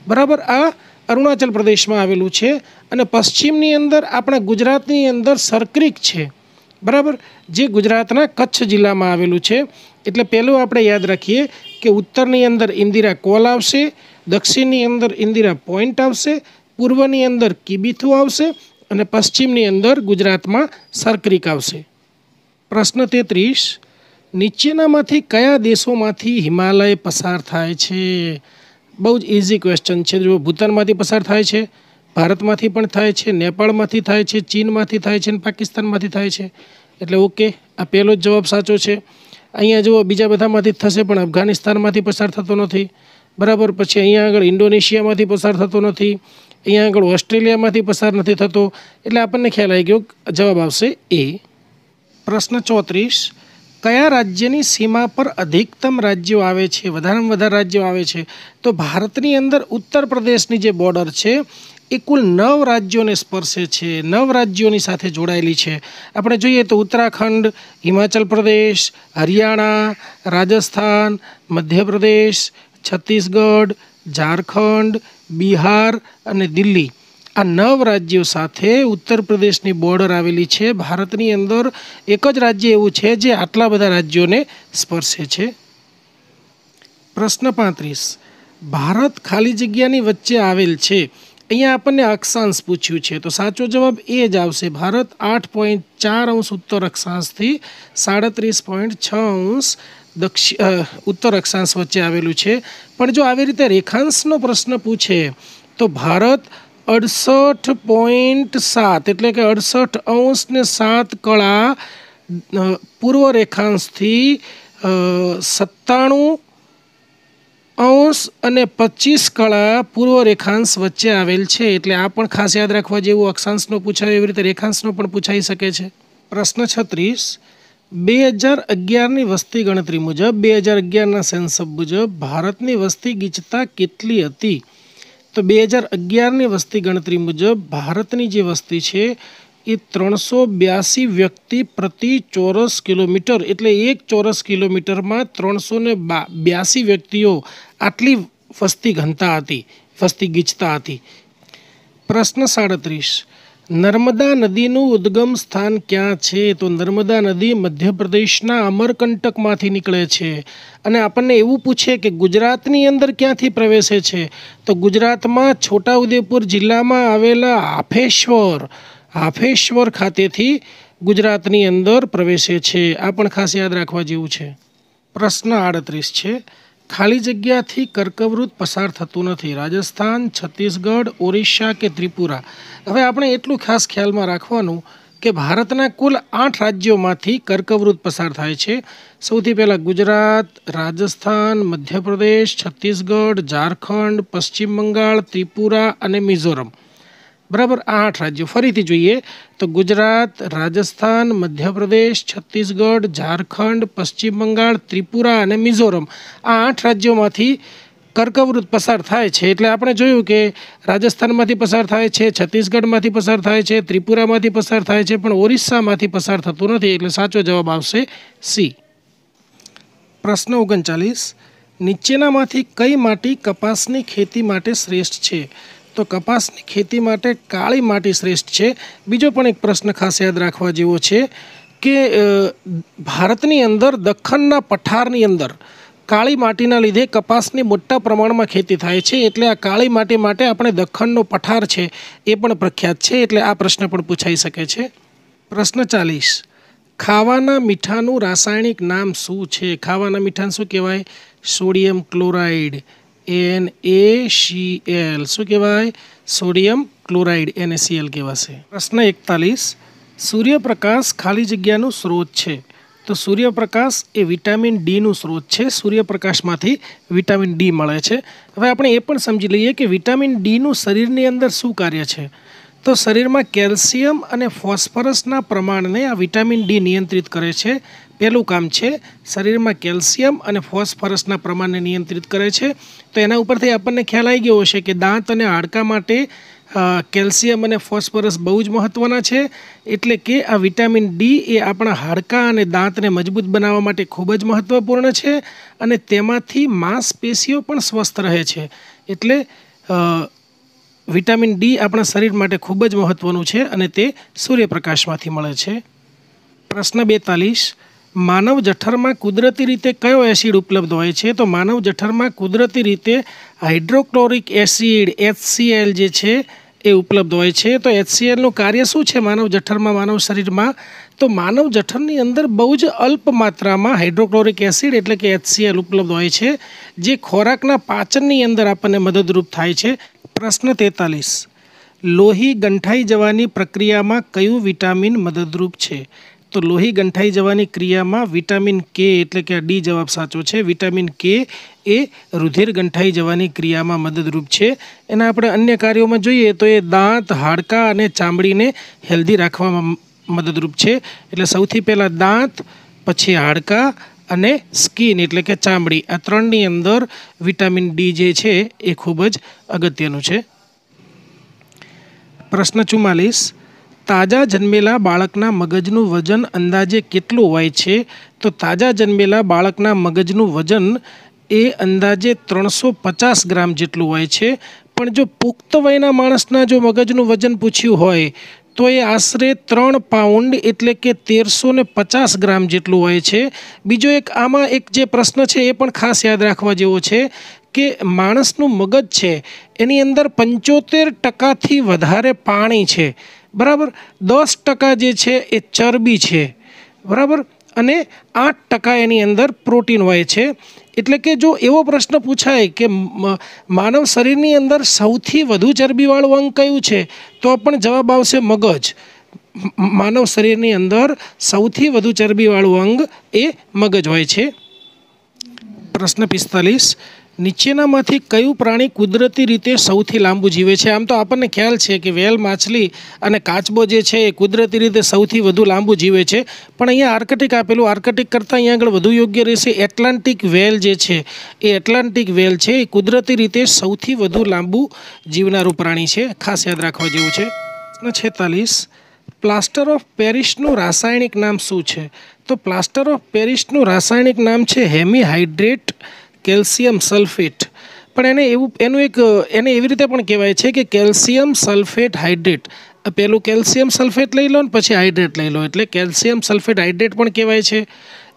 बराबर। आ अरुणाचल प्रदेश में आवेलू है। और पश्चिमनी अंदर अपना गुजरातनी अंदर सरक्रीक है, बराबर, जे गुजरातना कच्छ जिल्ला में आवेलू है। एटले पहेलुं आपणे याद रखीए कि उत्तरनी अंदर इंदिरा कॉल आवशे, दक्षिणनी अंदर इंदिरा पॉइंट आवशे, पूर्वनी अंदर कीबीथू आवशे अने पश्चिमनी अंदर गुजरात में सरक्रीक आवशे। प्रश्न 33, नीचेनामांथी कया देशोमांथी हिमालय पसार थाय छे? बहुत इजी क्वेश्चन है। जो भूटान में पसार थाय छे, भारत में पण थाय छे, नेपाल में थाय छे, चीन में थाय छे, पाकिस्तान में थाय छे। एटले ओके, आ पहलो जवाब साचो छे। अहींया जो बीजा बधामांथी थशे पण अफघानिस्तान में पसार थतो नथी, बराबर। पछी अहींया आगळ इंडोनेशिया में पसार थतो नथी, अहींया आगळ ऑस्ट्रेलिया में पसार नथी थतो। एटले आपणने ख्याल आई गयो, जवाब आवशे ए। प्रश्न 34, कया राज्यनी सीमा पर अधिकतम राज्यों आवे छे, वधारेमां वधारे राज्यों आवे छे? तो भारतनी अंदर उत्तर प्रदेशनी जे बॉर्डर छे ए कुल 9 राज्योने स्पर्शे छे, 9 राज्योनी साथे जोड़ायेली छे। आपणे जोईए तो उत्तराखंड, हिमाचल प्रदेश, हरियाणा, राजस्थान, मध्य प्रदेश, छत्तीसगढ़, झारखंड, बिहार अने दिल्ली, आ 9 राज्यों साथे उत्तर प्रदेशनी बॉर्डर आवेली छे। भारतनी अंदर एक ज राज्य एवुं छे जे आटला बधा राज्योने स्पर्शे छे। प्रश्न 35, भारत खाली जग्यानी वच्चे आवेल छे। अहींया आपणने अक्षांश पूछ्युं छे, तो साचो जवाब ए ज आवशे। भारत 8.4 अंश उत्तर अक्षांशथी 37.6 अंश उत्तर अक्षांश वच्चे आवेलुं छे। पण जो आवी रीते रेखांशनो प्रश्न पूछे तो भारत 68.7 एटले के 68 अंश ने 7 कड़ा पूर्व रेखांश थी 97 अंश अने 25 कड़ा पूर्व रेखांश वच्चे आवेल छे। एटले आ पण खास याद राखवा जेवुं। अक्षांशनो पूछाय एवी रीते रेखांशनो पण पूछाई शके छे। प्रश्न 36, 2011 ની વસ્તી ગણતરી મુજબ 2011 ના સેન્સસ મુજબ ભારતની વસ્તી ગીચતા કેટલી હતી? तो 2011 वस्ती गणतरी मुजब भारतनी जे वस्ती है ये 382 व्यक्ति प्रति चौरस किलोमीटर, एटले 1 चौरस किलोमीटर में 382 व्यक्तिओ आटली वस्ती घनता हती, वस्ती गीचता हती। प्रश्न 37, નર્મદા નદીનું ઉદ્ગમ સ્થાન ક્યાં છે? તો નર્મદા નદી મધ્યપ્રદેશના અમરકંટકમાંથી નીકળે છે. અને આપણને એવું પૂછે કે ગુજરાતની અંદર ક્યાંથી પ્રવેશે છે, તો ગુજરાતમાં છોટાઉદેપુર જિલ્લામાં આવેલા હાફેશ્વર ખાતેથી ગુજરાતની અંદર પ્રવેશે છે. આ પણ ખાસ યાદ રાખવા જેવું છે. પ્રશ્ન 38 છે, ખાલી જગ્યાથી કર્કવૃત પસાર થતું નથી. રાજસ્થાન, છત્તીસગઢ, ઓરિસ્સા કે ત્રિપુરા? હવે આપણે એટલું ખાસ ખ્યાલમાં રાખવાનું કે ભારતના કુલ 8 રાજ્યોમાંથી કર્કવૃત પસાર થાય છે. સૌથી પહેલાં ગુજરાત, રાજસ્થાન, મધ્યપ્રદેશ, છત્તીસગઢ, ઝારખંડ, પશ્ચિમ બંગાળ, ત્રિપુરા અને મિઝોરમ. બરાબર, આ 8 રાજ્યો ફરીથી જોઈએ તો ગુજરાત, રાજસ્થાન, મધ્યપ્રદેશ, છત્તીસગઢ, ઝારખંડ, પશ્ચિમ બંગાળ, ત્રિપુરા અને મિઝોરમ. આ 8 રાજ્યોમાંથી કર્કવૃત પસાર થાય છે. એટલે આપણે જોયું કે રાજસ્થાનમાંથી પસાર થાય છે, છત્તીસગઢમાંથી પસાર થાય છે, ત્રિપુરામાંથી પસાર થાય છે, પણ ઓરિસ્સામાંથી પસાર થતું નથી. એટલે સાચો જવાબ આવશે સી. પ્રશ્ન 39, નીચેનામાંથી કઈ માટી કપાસની ખેતી માટે શ્રેષ્ઠ છે? તો કપાસની ખેતી માટે કાળી માટી શ્રેષ્ઠ છે. બીજો પણ એક પ્રશ્ન ખાસ યાદ રાખવા જેવો છે કે ભારતની અંદર દખ્ખનના પઠારની અંદર કાળી માટીના લીધે કપાસની મોટા પ્રમાણમાં ખેતી થાય છે. એટલે આ કાળી માટી માટે આપણે દખ્ખનનો પઠાર છે એ પણ પ્રખ્યાત છે. એટલે આ પ્રશ્ન પણ પૂછાઈ શકે છે. પ્રશ્ન 40, ખાવાના મીઠાનું રાસાયણિક નામ શું છે? ખાવાના મીઠાને શું કહેવાય? Sodium chloride, NaCl. શું કહેવાય? સોડિયમ ક્લોરાઇડ, NaCl કહેવાશે. પ્રશ્ન 41, સૂર્યપ્રકાશ ખાલી જગ્યાનું સ્ત્રોત છે. તો સૂર્યપ્રકાશ એ વિટામિન ડીનું સ્ત્રોત છે. સૂર્યપ્રકાશમાંથી વિટામિન ડી મળે છે. હવે આપણે એ પણ સમજી લઈએ કે વિટામિન ડીનું શરીરની અંદર શું કાર્ય છે. તો શરીરમાં કેલ્શિયમ અને ફોસ્ફરસના પ્રમાણને આ વિટામિન ડી નિયંત્રિત કરે છે. પહેલું કામ છે શરીરમાં કેલ્શિયમ અને ફોસ્ફરસના પ્રમાણને નિયંત્રિત કરે છે. તો એના ઉપરથી આપણને ખ્યાલ આવી ગયો હશે કે દાંત અને હાડકાં માટે કેલ્શિયમ અને ફોસ્ફરસ બહુ જ મહત્ત્વના છે. એટલે કે આ વિટામિન ડી એ આપણા હાડકાં અને દાંતને મજબૂત બનાવવા માટે ખૂબ જ મહત્ત્વપૂર્ણ છે. અને તેમાંથી માંસપેશીઓ પણ સ્વસ્થ રહે છે. એટલે વિટામિન ડી આપણા શરીર માટે ખૂબ જ મહત્ત્વનું છે અને તે સૂર્યપ્રકાશમાંથી મળે છે. પ્રશ્ન 42, માનવ જઠરમાં કુદરતી રીતે કયો એસિડ ઉપલબ્ધ હોય છે? તો માનવ જઠરમાં કુદરતી રીતે હાઇડ્રોક્લોરિક એસિડ HCl જે છે એ ઉપલબ્ધ હોય છે. તો HClનું કાર્ય શું છે માનવ જઠરમાં, માનવ શરીરમાં? તો માનવ જઠરની અંદર બહુ જ અલ્પ માત્રામાં હાઇડ્રોક્લોરિક એસિડ એટલે કે HCl ઉપલબ્ધ હોય છે, જે ખોરાકના પાચનની અંદર આપણને મદદરૂપ થાય છે. પ્રશ્ન 43, લોહી ગંઠાઈ જવાની પ્રક્રિયામાં કયું વિટામિન મદદરૂપ છે? તો લોહી ગંઠાઈ જવાની ક્રિયામાં વિટામિન કે એટલે કે ડી જવાબ સાચો છે. વિટામિન કે એ રુધિર ગંઠાઈ જવાની ક્રિયામાં મદદરૂપ છે. એના આપણે અન્ય કાર્યોમાં જોઈએ તો એ દાંત, હાડકાં અને ચામડીને હેલ્ધી રાખવામાં મદદરૂપ છે. એટલે સૌથી પહેલાં દાંત, પછી હાડકાં અને સ્કિન એટલે કે ચામડી, આ ત્રણની અંદર વિટામિન ડી જે છે એ ખૂબ જ અગત્યનું છે. પ્રશ્ન 44, તાજા જન્મેલા બાળકના મગજનું વજન અંદાજે કેટલું હોય છે? તો તાજા જન્મેલા બાળકના મગજનું વજન એ અંદાજે 350 ગ્રામ જેટલું હોય છે. પણ જો પુખ્ત વયના માણસના જો મગજનું વજન પૂછ્યું હોય તો એ આશરે 3 પાઉન્ડ એટલે કે 1350 ગ્રામ જેટલું હોય છે. બીજો એક આમાં એક જે પ્રશ્ન છે એ પણ ખાસ યાદ રાખવા જેવો છે કે માણસનું મગજ છે એની અંદર 75% વધારે પાણી છે. બરાબર, 10% જે છે એ ચરબી છે. બરાબર, અને 8% એની અંદર પ્રોટીન હોય છે. એટલે કે જો એવો પ્રશ્ન પૂછાય કે માનવ શરીરની અંદર સૌથી વધુ ચરબીવાળું અંગ કયું છે, તો પણ જવાબ આવશે મગજ. માનવ શરીરની અંદર સૌથી વધુ ચરબીવાળું અંગ એ મગજ હોય છે. પ્રશ્ન 45, નીચેનામાંથી કયું પ્રાણી કુદરતી રીતે સૌથી લાંબુ જીવે છે? આમ તો આપણને ખ્યાલ છે કે વેલ, માછલી અને કાચબો જે છે એ કુદરતી રીતે સૌથી વધુ લાંબુ જીવે છે. પણ અહીંયા આર્કટિક આપેલું, આર્કટિક કરતાં અહીંયા આગળ વધુ યોગ્ય રહેશે એટલાન્ટિક વેલ જે છે એ એટલાન્ટિક વેલ છે એ કુદરતી રીતે સૌથી વધુ લાંબુ જીવનારું પ્રાણી છે. ખાસ યાદ રાખવા જેવું છે. પ્રશ્ન 46, પ્લાસ્ટર ઓફ પેરિસનું રાસાયણિક નામ શું છે? તો પ્લાસ્ટર ઓફ પેરિસનું રાસાયણિક નામ છે હેમીહાઇડ્રેટ કેલ્શિયમ સલ્ફેટ. પણ એને એવી રીતે પણ કહેવાય છે કે કેલ્શિયમ સલ્ફેટ હાઇડ્રેટ. પહેલું કેલ્શિયમ સલ્ફેટ લઈ લો ને પછી હાઇડ્રેટ લઈ લો, એટલે કેલ્શિયમ સલ્ફેટ હાઇડ્રેટ પણ કહેવાય છે.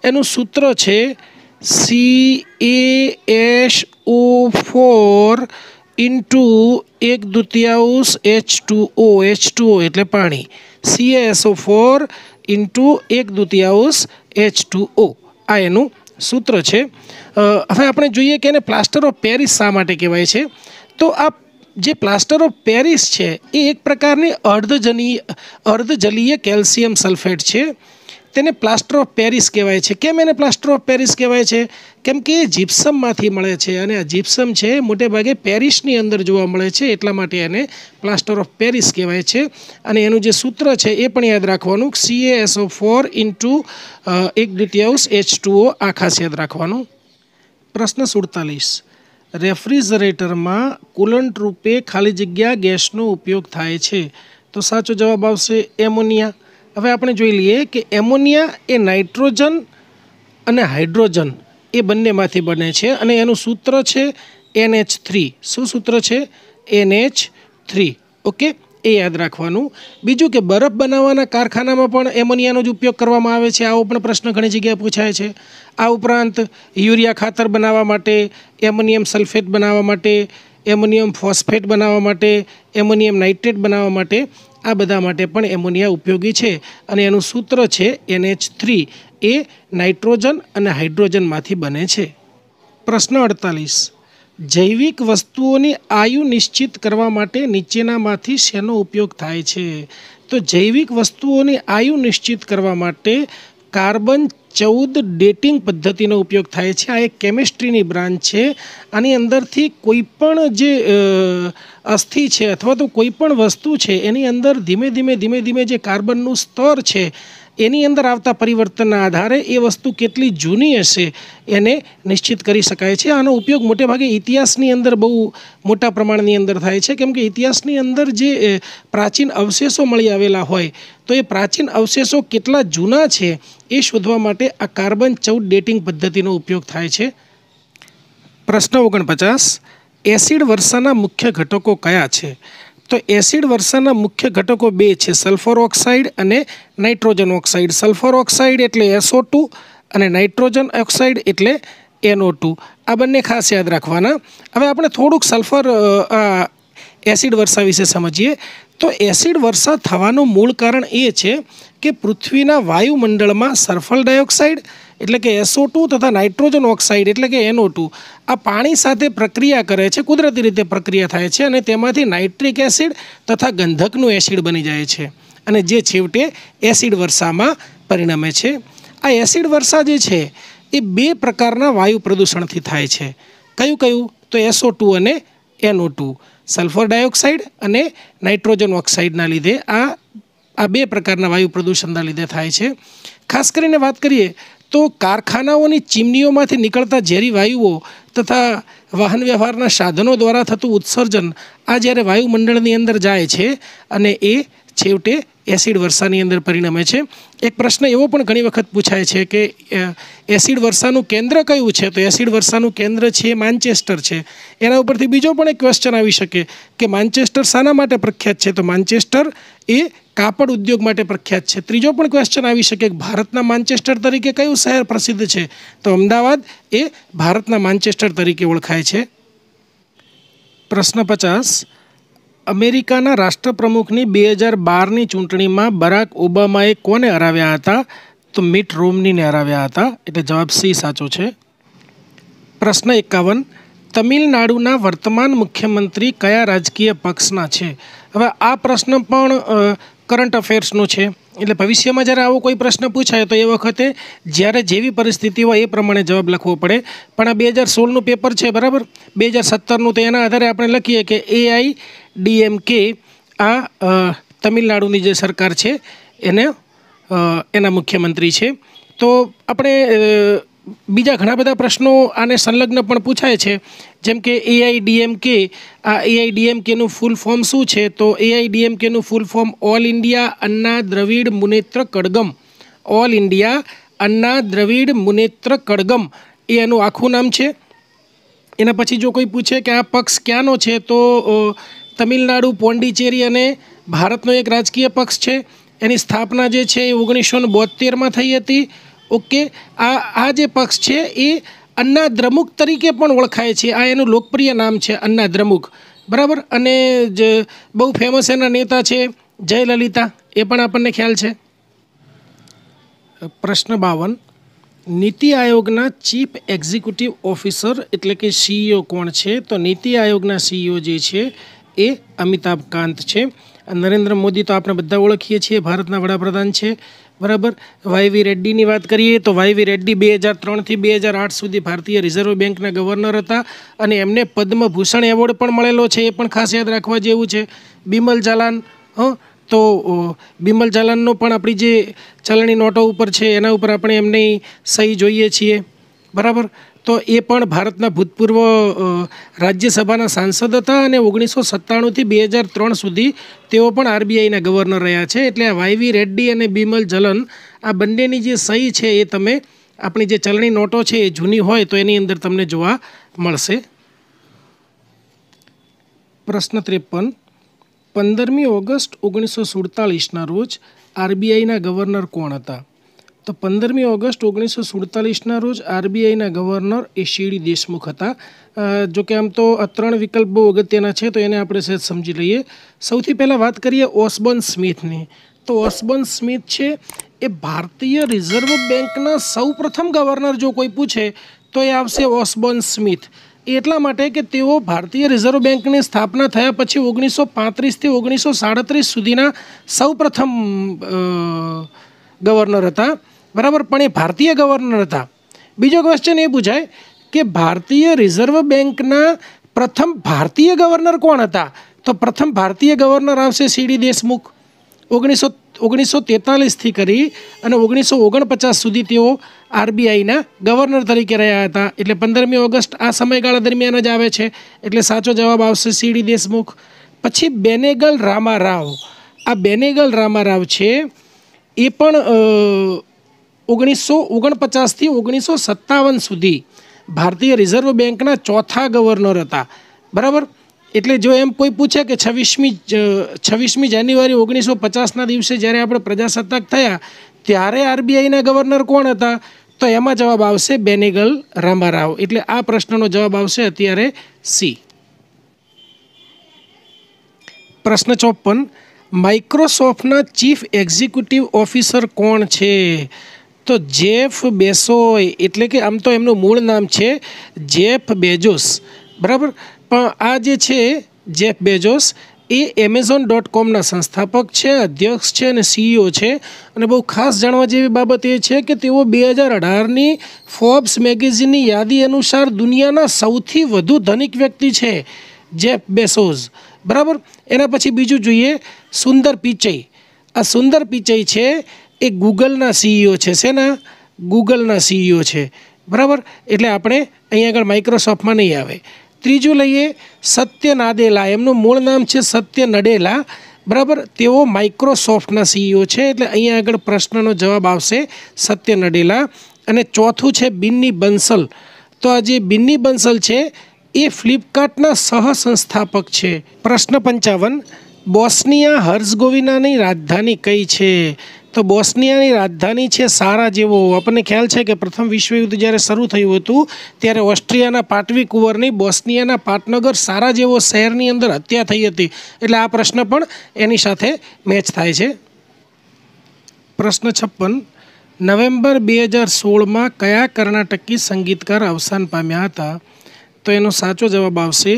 એનું સૂત્ર છે CaSO4 ઇન્ટુ 1/2 H2O. H2O એટલે પાણી. CaSO4 ઇન્ટુ 1/2 H2O આ એનું સૂત્ર છે. હવે આપણે જોઈએ કે એને પ્લાસ્ટર ઓફ પેરિસ શા માટે કહેવાય છે. તો આ જે પ્લાસ્ટર ઓફ પેરિસ છે એ એક પ્રકારની અર્ધજલીય કેલ્શિયમ સલ્ફેટ છે. તેને પ્લાસ્ટર ઓફ પેરિસ કહેવાય છે. કેમ એને પ્લાસ્ટર ઓફ પેરિસ કહેવાય છે? કેમ કે એ જીપ્સમમાંથી મળે છે અને આ જીપ્સમ છે મોટે ભાગે પેરિસની અંદર જોવા મળે છે, એટલા માટે એને પ્લાસ્ટર ઓફ પેરિસ કહેવાય છે. અને એનું જે સૂત્ર છે એ પણ યાદ રાખવાનું, CaSO4 ઇન્ટુ 1/2 H2O, આ ખાસ યાદ રાખવાનું. પ્રશ્ન 47. રેફ્રિજરેટરમાં કુલન્ટ રૂપે ખાલી જગ્યા ગેસનો ઉપયોગ થાય છે. તો સાચો જવાબ આવશે એમોનિયા. હવે આપણે જોઈ લઈએ કે એમોનિયા એ નાઇટ્રોજન અને હાઇડ્રોજન એ બંનેમાંથી બને છે અને એનું સૂત્ર છે NH3. શું સૂત્ર છે? NH3. ઓકે, એ યાદ રાખવાનું. બીજું કે બરફ બનાવવાના કારખાનામાં પણ એમોનિયાનો જ ઉપયોગ કરવામાં આવે છે. આવો પણ પ્રશ્ન ઘણી જગ્યાએ પૂછાય છે. આ ઉપરાંત યુરિયા ખાતર બનાવવા માટે, એમોનિયમ સલ્ફેટ બનાવવા માટે, એમોનિયમ ફોસ્ફેટ બનાવવા માટે, એમોનિયમ નાઇટ્રેટ બનાવવા માટે, આ બધા માટે પણ એમોનિયા ઉપયોગી છે અને એનું સૂત્ર છે NH3. એ નાઇટ્રોજન અને હાઇડ્રોજનમાંથી બને છે. પ્રશ્ન 48. જૈવિક વસ્તુઓની આયુ નિશ્ચિત કરવા માટે નીચેનામાંથી શેનો ઉપયોગ થાય છે? તો જૈવિક વસ્તુઓની આયુ નિશ્ચિત કરવા માટે કાર્બન 14 ડેટિંગ પદ્ધતિનો ઉપયોગ થાય છે. આ એક કેમિસ્ટ્રીની બ્રાન્ચ છે. આની અંદરથી કોઈ પણ જે અસ્થિ છે અથવા તો કોઈ પણ વસ્તુ છે એની અંદર ધીમે ધીમે જે કાર્બનનું સ્તર છે એની અંદર આવતા પરિવર્તનના આધારે એ વસ્તુ કેટલી જૂની હશે એને નિશ્ચિત કરી શકાય છે. આનો ઉપયોગ મોટે ભાગે ઇતિહાસની અંદર બહુ મોટા પ્રમાણની અંદર થાય છે, કેમ કે ઇતિહાસની અંદર જે પ્રાચીન અવશેષો મળી આવેલા હોય તો એ પ્રાચીન અવશેષો કેટલા જૂના છે એ શોધવા માટે આ કાર્બન 14 ડેટિંગ પદ્ધતિનો ઉપયોગ થાય છે. પ્રશ્ન 49. એસિડ વર્ષાના મુખ્ય ઘટકો કયા છે? તો એસિડ વર્ષાના મુખ્ય ઘટકો બે છે, સલ્ફર ઓક્સાઇડ અને નાઇટ્રોજન ઓક્સાઇડ. સલ્ફર ઓક્સાઇડ એટલે SO2 અને નાઇટ્રોજન ઓક્સાઇડ એટલે NO2. આ બંને ખાસ યાદ રાખવાના. હવે આપણે થોડુંક સલ્ફર એસિડ વર્ષા વિશે સમજીએ. તો એસિડ વર્ષા થવાનું મૂળ કારણ એ છે કે પૃથ્વીના વાયુમંડળમાં સલ્ફર ડાયોક્સાઇડ એટલે કે SO2 તથા નાઇટ્રોજન ઓક્સાઇડ એટલે કે NO2 આ પાણી સાથે પ્રક્રિયા કરે છે, કુદરતી રીતે પ્રક્રિયા થાય છે અને તેમાંથી નાઇટ્રિક એસિડ તથા ગંધકનું એસિડ બની જાય છે અને જે છેવટે એસિડ વર્ષામાં પરિણમે છે. આ એસિડ વર્ષા જે છે એ બે પ્રકારના વાયુ પ્રદૂષણથી થાય છે. કયું કયું? તો SO2 અને NO2, સલ્ફર ડાયોક્સાઇડ અને નાઇટ્રોજન ઓક્સાઇડના લીધે આ બે પ્રકારના વાયુ પ્રદૂષણના લીધે થાય છે. ખાસ કરીને વાત કરીએ તો કારખાનાઓની ચીમનીઓમાંથી નીકળતા ઝેરી વાયુઓ તથા વાહન વ્યવહારના સાધનો દ્વારા થતું ઉત્સર્જન આ જ્યારે વાયુમંડળની અંદર જાય છે અને એ છેવટે એસિડ વર્ષાની અંદર પરિણમે છે. એક પ્રશ્ન એવો પણ ઘણી વખત પૂછાય છે કે એસિડ વર્ષાનું કેન્દ્ર કયું છે? તો એસિડ વર્ષાનું કેન્દ્ર છે માન્ચેસ્ટર છે. એના ઉપરથી બીજો પણ એક ક્વેશ્ચન આવી શકે કે માન્ચેસ્ટર શાના માટે પ્રખ્યાત છે? તો માન્ચેસ્ટર એ કાપડ ઉદ્યોગ માટે પ્રખ્યાત છે. ત્રીજો પણ ક્વેશ્ચન આવી શકે કે ભારતના માન્ચેસ્ટર તરીકે કયું શહેર પ્રસિદ્ધ છે? તો અમદાવાદ એ ભારતના માન્ચેસ્ટર તરીકે ઓળખાય છે. પ્રશ્ન 50. અમેરિકાના રાષ્ટ્રપ્રમુખની 2012ની ચૂંટણીમાં બરાક ઓબામાએ કોને હરાવ્યા હતા? તો મિટ રોમનીને હરાવ્યા હતા, એટલે જવાબ સી સાચો છે. પ્રશ્ન 51. તમિલનાડુના વર્તમાન મુખ્યમંત્રી કયા રાજકીય પક્ષના છે? હવે આ પ્રશ્ન પણ કરંટ અફેર્સનો છે, એટલે ભવિષ્યમાં જ્યારે આવો કોઈ પ્રશ્ન પૂછાય તો એ વખતે જ્યારે જેવી પરિસ્થિતિ હોય એ પ્રમાણે જવાબ લખવો પડે. પણ આ 2016નું પેપર છે, બરાબર, 2017નું, તો એના આધારે આપણે લખીએ કે AIDMK આ તમિલનાડુની જે સરકાર છે એના મુખ્યમંત્રી છે. તો આપણે બીજા ઘણા બધા પ્રશ્નો આને સંલગ્ન પણ પૂછાય છે, જેમ કે AIDMK, આ AIDMKનું ફૂલ ફોર્મ શું છે? તો AIDMKનું full form all India Anna Dravida Munnetra Kazhagam. All India Anna Dravida Munnetra Kazhagam એ એનું આખું નામ છે. એના પછી જો કોઈ પૂછે કે આ પક્ષ ક્યાંનો છે, તો તમિલનાડુ, પોંડિચેરી અને ભારતનો એક રાજકીય પક્ષ છે, એની સ્થાપના જે છે એ 1972માં થઈ હતી. ઓકે, આ જે પક્ષ છે એ અન્ના દ્રમુક તરીકે પણ ઓળખાય છે. આ એનું લોકપ્રિય નામ છે, અન્ના દ્રમુક, બરાબર. અને બહુ ફેમસ એના નેતા છે જયલલિતા, એ પણ આપણને ખ્યાલ છે. પ્રશ્ન 52, નીતિ આયોગના ચીફ એક્ઝિક્યુટિવ ઓફિસર એટલે કે CEO કોણ છે? તો નીતિ આયોગના CEO જે છે એ અમિતાભ કાંત છે. નરેન્દ્ર મોદી તો આપણે બધા ઓળખીએ છીએ, ભારતના વડાપ્રધાન છે, બરાબર. વાયવી રેડ્ડીની વાત કરીએ તો વાયવી રેડ્ડી 2003થી 2008 સુધી ભારતીય રિઝર્વ બેંકના ગવર્નર હતા અને એમને પદ્મભૂષણ એવોર્ડ પણ મળેલો છે, એ પણ ખાસ યાદ રાખવા જેવું છે. બિમલ જાલાન, તો બિમલ જાલાનનો પણ આપણી જે ચલણી નોટો ઉપર છે એના ઉપર આપણે એમની સહી જોઈએ છીએ, બરાબર. તો એ પણ ભારતના ભૂતપૂર્વ રાજ્યસભાના સાંસદ હતા અને 1997થી 2003 સુધી તેઓ પણ RBIના ગવર્નર રહ્યા છે. એટલે આ વાયવી રેડ્ડી અને બિમલ જલન, આ બંનેની જે સહી છે એ તમે આપણી જે ચલણી નોટો છે એ જૂની હોય તો એની અંદર તમને જોવા મળશે. પ્રશ્ન 53, 15મી ઓગસ્ટ 1947ના રોજ RBIના ગવર્નર કોણ હતા? તો 15મી ઓગસ્ટ 1947ના રોજ RBIના ગવર્નર એ શીડી દેશમુખ હતા. જોકે આમ તો આ 3 વિકલ્પ બહુ અગત્યના છે, તો એને આપણે સહેજ સમજી લઈએ. સૌથી પહેલાં વાત કરીએ ઓસ્બોર્ન સ્મિથની. તો ઓસ્બોર્ન સ્મિથ છે એ ભારતીય રિઝર્વ બેંકના સૌપ્રથમ ગવર્નર જો કોઈ પૂછે તો એ આવશે ઓસ્બોર્ન સ્મિથ. એટલા માટે કે તેઓ ભારતીય રિઝર્વ બેંકની સ્થાપના થયા પછી 1935થી 1937 સુધીના સૌપ્રથમ ગવર્નર હતા, બરાબર. પણ એ ભારતીય ગવર્નર હતા. બીજો ક્વેશ્ચન એ પૂછાય કે ભારતીય રિઝર્વ બેંકના પ્રથમ ભારતીય ગવર્નર કોણ હતા? તો પ્રથમ ભારતીય ગવર્નર આવશે CD દેશમુખ. 1943થી કરી અને 1949 સુધી તેઓ RBIના ગવર્નર તરીકે રહ્યા હતા. એટલે 15મી ઓગસ્ટ આ સમયગાળા દરમિયાન જ આવે છે, એટલે સાચો જવાબ આવશે CD દેશમુખ. પછી બેનેગલ રામારાવ. આ બેનેગલ રામારાવ છે એ પણ 1949થી 1957 સુધી ભારતીય રિઝર્વ બેંકના ચોથા ગવર્નર હતા, બરાબર. એટલે જો એમ કોઈ પૂછે કે 26મી જાન્યુઆરી 1950ના દિવસે જ્યારે આપણે પ્રજાસત્તાક થયા ત્યારે RBIના ગવર્નર કોણ હતા? તો એમાં જવાબ આવશે બેનેગલ રામારાવ. એટલે આ પ્રશ્નનો જવાબ આવશે અત્યારે C. પ્રશ્ન 54, માઇક્રોસોફ્ટના ચીફ એક્ઝિક્યુટિવ ઓફિસર કોણ છે? તો જેફ બેસોય, એટલે કે આમ તો એમનું મૂળ નામ છે જેફ બેજોસ, બરાબર. પણ આ જે છે જેફ બેજોસ એ Amazon.comના સંસ્થાપક છે, અધ્યક્ષ છે અને CEO છે. અને બહુ ખાસ જાણવા જેવી બાબત એ છે કે તેઓ 2018ની ફોર્બ્સ મેગેઝિનની યાદી અનુસાર દુનિયાના સૌથી વધુ ધનિક વ્યક્તિ છે જેફ બેસોસ, બરાબર. એના પછી બીજું જોઈએ સુંદર પિચઈ. આ સુંદર પિચઈ છે એ ગૂગલના CEO છે. શેના? ગૂગલના CEO છે, બરાબર. એટલે આપણે અહીંયા આગળ માઇક્રોસોફ્ટમાં નહીં આવે. ત્રીજું લઈએ સત્ય નાદેલા. એમનું મૂળ નામ છે સત્ય નડેલા, બરાબર. તેઓ માઇક્રોસોફ્ટના CEO છે, એટલે અહીંયા આગળ પ્રશ્નનો જવાબ આવશે સત્ય નડેલા. અને ચોથું છે બિન્ની બંસલ. તો આ જે બિન્ની બંસલ છે એ ફ્લિપકાર્ટના સહસંસ્થાપક છે. પ્રશ્ન 55, બોસ્નિયા હર્ઝગોવિનાની રાજધાની કઈ છે? તો બોસ્નિયાની રાજધાની છે સારાજેવો. આપણને ખ્યાલ છે કે પ્રથમ વિશ્વયુદ્ધ જ્યારે શરૂ થયું હતું ત્યારે ઓસ્ટ્રિયાના પાટવી કુંવરની બોસ્નિયાના પાટનગર સારાજેવો શહેરની અંદર હત્યા થઈ હતી. એટલે આ પ્રશ્ન પણ એની સાથે મેચ થાય છે. પ્રશ્ન 56, નવેમ્બર 2016માં કયા કર્ણાટકી સંગીતકાર અવસાન પામ્યા હતા? તો એનો સાચો જવાબ આવશે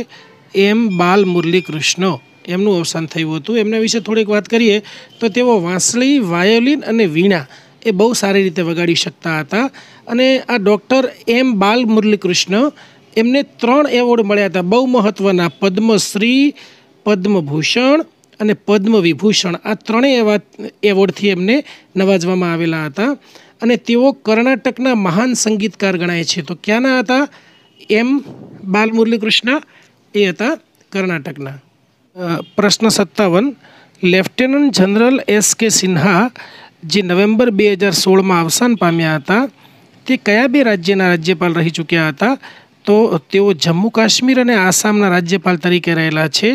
M. બાલમુરલીકૃષ્ણ. એમનું અવસાન થયું હતું. એમના વિશે થોડીક વાત કરીએ તો તેઓ વાંસળી, વાયોલિન અને વીણા એ બહુ સારી રીતે વગાડી શકતા હતા. અને આ ડૉક્ટર M. બાલમુરલીકૃષ્ણ એમને 3 એવોર્ડ મળ્યા હતા બહુ મહત્ત્વના, પદ્મશ્રી, પદ્મભૂષણ અને પદ્મવિભૂષણ. આ 3 એવા એવોર્ડથી એમને નવાજવામાં આવેલા હતા. અને તેઓ કર્ણાટકના મહાન સંગીતકાર ગણાય છે. તો ક્યાંના હતા? M. બાલમુરલીકૃષ્ણ એ હતા કર્ણાટકના. પ્રશ્ન 57, લેફ્ટનન્ટ જનરલ S.K. સિન્હા જે નવેમ્બર 2016માં અવસાન પામ્યા હતા તે કયા 2 રાજ્યના રાજ્યપાલ રહી ચૂક્યા હતા? તો તેઓ જમ્મુ કાશ્મીર અને આસામના રાજ્યપાલ તરીકે રહેલા છે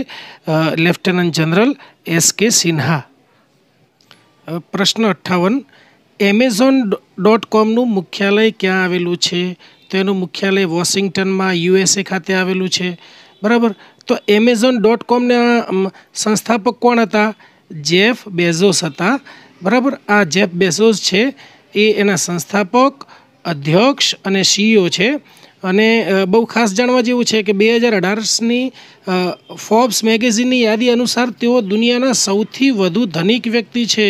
લેફ્ટનન્ટ જનરલ SK સિન્હા. પ્રશ્ન 58. Amazon.comનું મુખ્યાલય ક્યાં આવેલું છે? તો એનું મુખ્યાલય વોશિંગ્ટનમાં USA ખાતે આવેલું છે. બરાબર. તો Amazon.comના સંસ્થાપક કોણ હતા? જેફ બેઝોસ હતા. બરાબર. આ જેફ બેઝોસ છે એ એના સંસ્થાપક, અધ્યક્ષ અને CEO છે. અને બહુ ખાસ જાણવા જેવું છે કે 2018ની ફોર્બ્સ મેગેઝિનની યાદી અનુસાર તેઓ દુનિયાના સૌથી વધુ ધનિક વ્યક્તિ છે.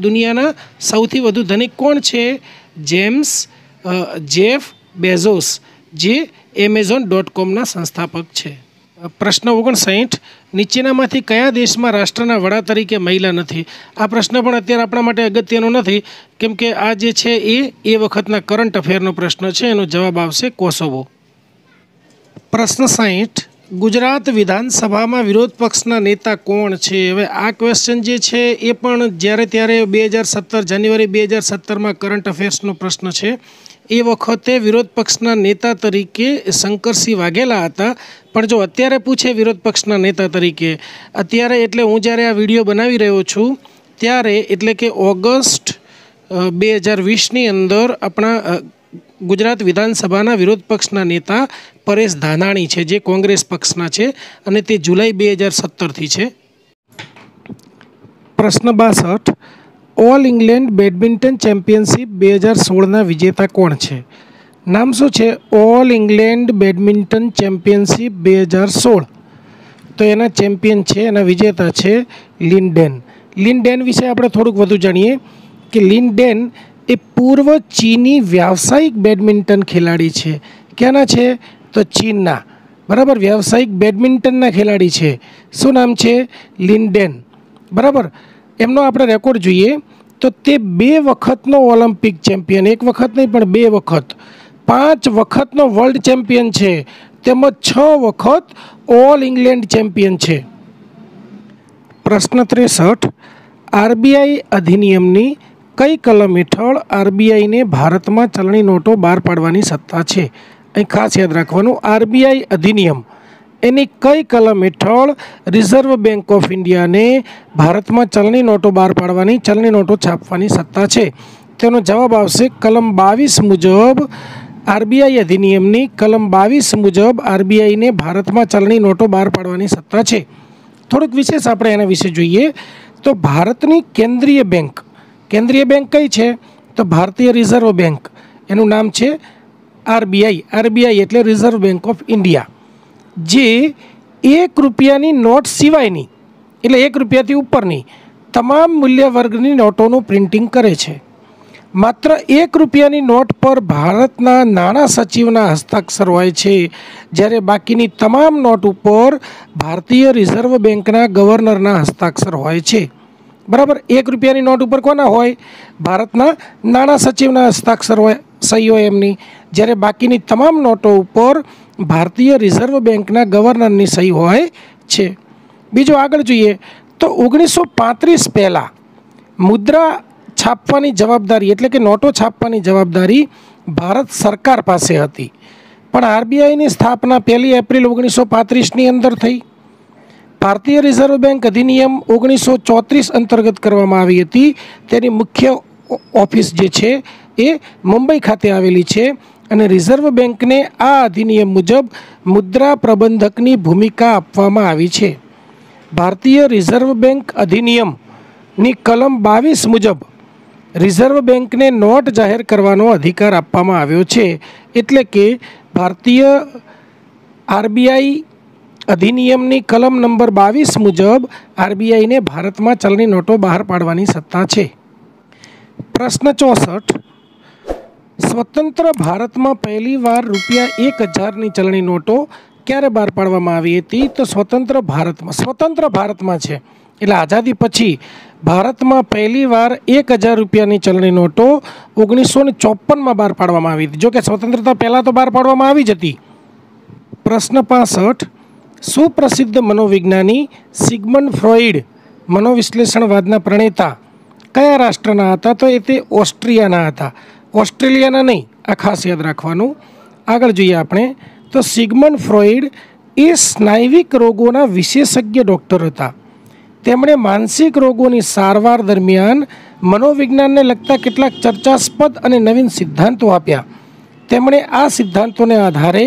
દુનિયાના સૌથી વધુ ધનિક કોણ છે? જેફ બેઝોસ, જે Amazon.comના સંસ્થાપક છે. પ્રશ્ન 59. નીચેનામાંથી કયા દેશમાં રાષ્ટ્રના વડા તરીકે મહિલા નથી? આ પ્રશ્ન પણ અત્યારે આપણા માટે અગત્યનો નથી, કેમ કે આ જે છે એ વખતના કરંટ અફેરનો પ્રશ્ન છે. એનો જવાબ આવશે કોસોવો. પ્રશ્ન 60. ગુજરાત વિધાનસભામાં વિરોધ પક્ષના નેતા કોણ છે? હવે આ ક્વેશ્ચન જે છે એ પણ જ્યારે ત્યારે જાન્યુઆરી 2017માં કરંટ અફેર્સનો પ્રશ્ન છે. એ વખતે વિરોધ પક્ષના નેતા તરીકે શંકરસિંહ વાઘેલા હતા. પણ જો અત્યારે પૂછે વિરોધ પક્ષના નેતા તરીકે, અત્યારે એટલે હું જ્યારે આ વિડીયો બનાવી રહ્યો છું ત્યારે, એટલે કે ઓગસ્ટ 2020ની અંદર આપણા ગુજરાત વિધાનસભાના વિરોધ પક્ષના નેતા પરેશ ધાનાણી છે, જે કોંગ્રેસ પક્ષના છે, અને તે જુલાઈ 2017થી છે. પ્રશ્ન 62. ઓલ ઇંગ્લેન્ડ બેડમિન્ટન ચેમ્પિયનશિપ 2016ના વિજેતા કોણ છે? નામ શું છે? All England badminton championship 2016. તો એના ચેમ્પિયન છે, એના વિજેતા છે લિન ડેન. લિન ડેન વિશે આપણે થોડુંક વધુ જાણીએ કે લિન ડેન એ પૂર્વ ચીની વ્યાવસાયિક બેડમિન્ટન ખેલાડી છે. ક્યાંના છે? તો ચીનના. બરાબર. વ્યાવસાયિક બેડમિન્ટનના ખેલાડી છે. શું નામ છે? લિન ડેન. બરાબર. એમનો આપણે રેકોર્ડ જોઈએ તો તે 2 વખતનો ઓલિમ્પિક ચેમ્પિયન, 1 વખત નહીં પણ 2 વખત, 5 વખતનો વર્લ્ડ ચેમ્પિયન છે, તેમજ 6 વખત ઓલ ઇંગ્લેન્ડ ચેમ્પિયન છે. પ્રશ્ન 63. RBI અધિનિયમની કઈ કલમ હેઠળ RBIને ભારતમાં ચલણી નોટો બહાર પાડવાની સત્તા છે? અહીં ખાસ યાદ રાખવાનું, RBI અધિનિયમ એની કઈ કલમ હેઠળ રિઝર્વ બેંક ઓફ ઇન્ડિયાને ભારતમાં ચલણી નોટો બહાર પાડવાની, ચલણી નોટો છાપવાની સત્તા છે? તેનો જવાબ આવશે કલમ 22 મુજબ. RBI અધિનિયમની કલમ 22 મુજબ RBIને ભારતમાં ચલણી નોટો બહાર પાડવાની સત્તા છે. થોડુંક વિશેષ આપણે એના વિશે જોઈએ તો ભારતની કેન્દ્રીય બેંક કઈ છે? તો ભારતીય રિઝર્વ બેંક. એનું નામ છે RBI. એટલે રિઝર્વ બેંક ઓફ ઇન્ડિયા, જે 1 રૂપિયાની નોટ સિવાયની, એટલે 1 રૂપિયાથી ઉપરની તમામ મૂલ્ય વર્ગની નોટોનું પ્રિન્ટિંગ કરે છે. માત્ર 1 રૂપિયાની નોટ પર ભારતના નાણાં સચિવના હસ્તાક્ષર હોય છે, જ્યારે બાકીની તમામ નોટ ઉપર ભારતીય રિઝર્વ બેંકના ગવર્નરના હસ્તાક્ષર હોય છે. બરાબર. 1 રૂપિયાની નોટ ઉપર કોના હોય? ભારતના નાણાં સચિવના હસ્તાક્ષર હોય, સહી હોય એમની, જ્યારે બાકીની તમામ નોટો ઉપર ભારતીય રિઝર્વ બેંકના ગવર્નરની સહી હોય છે. બીજું આગળ જોઈએ તો 1935 પહેલાં મુદ્રા છાપવાની જવાબદારી, એટલે કે નોટો છાપવાની જવાબદારી ભારત સરકાર પાસે હતી. પણ RBIની સ્થાપના 1 એપ્રિલ 1935ની અંદર થઈ. ભારતીય રિઝર્વ બેંક અધિનિયમ 1934 અંતર્ગત કરવામાં આવી હતી. તેની મુખ્ય ઓફિસ જે છે એ મુંબઈ ખાતે આવેલી છે, અને રિઝર્વ બેંકને આ અધિનિયમ મુજબ મુદ્રા પ્રબંધકની ભૂમિકા આપવામાં આવી છે. ભારતીય રિઝર્વ બેંક અધિનિયમની કલમ 22 મુજબ રિઝર્વ બેંકને નોટ જાહેર કરવાનો અધિકાર આપવામાં આવ્યો છે. એટલે કે ભારતીય RBI અધિનિયમની કલમ નંબર 22 મુજબ RBIને ભારતમાં ચલણી નોટો બહાર પાડવાની સત્તા છે. પ્રશ્ન 64. સ્વતંત્ર ભારતમાં પહેલીવાર ₹1000ની ચલણી નોટો ક્યારે બહાર પાડવામાં આવી હતી? તો સ્વતંત્ર ભારતમાં છે, એટલે આઝાદી પછી ભારતમાં પહેલીવાર ₹1000ની ચલણી નોટો 1954માં બહાર પાડવામાં આવી હતી. જોકે સ્વતંત્રતા પહેલાં તો બહાર પાડવામાં આવી જ હતી. પ્રશ્ન 65. સુપ્રસિદ્ધ મનોવિજ્ઞાની સિગમન્ડ ફ્રોઇડ મનોવિશ્લેષણવાદના પ્રણેતા કયા રાષ્ટ્રના હતા? તો એ તે ઓસ્ટ્રિયાના હતા. ઓસ્ટ્રેલિયાના નહીં, આ ખાસ યાદ રાખવાનું. આગળ જોઈએ આપણે તો સિગમન્ડ ફ્રોઈડ એ સ્નાયવિક રોગોના વિશેષજ્ઞ ડૉક્ટર હતા. તેમણે માનસિક રોગોની સારવાર દરમિયાન મનોવિજ્ઞાનને લગતા કેટલાક ચર્ચાસ્પદ અને નવીન સિદ્ધાંતો આપ્યા. તેમણે આ સિદ્ધાંતોને આધારે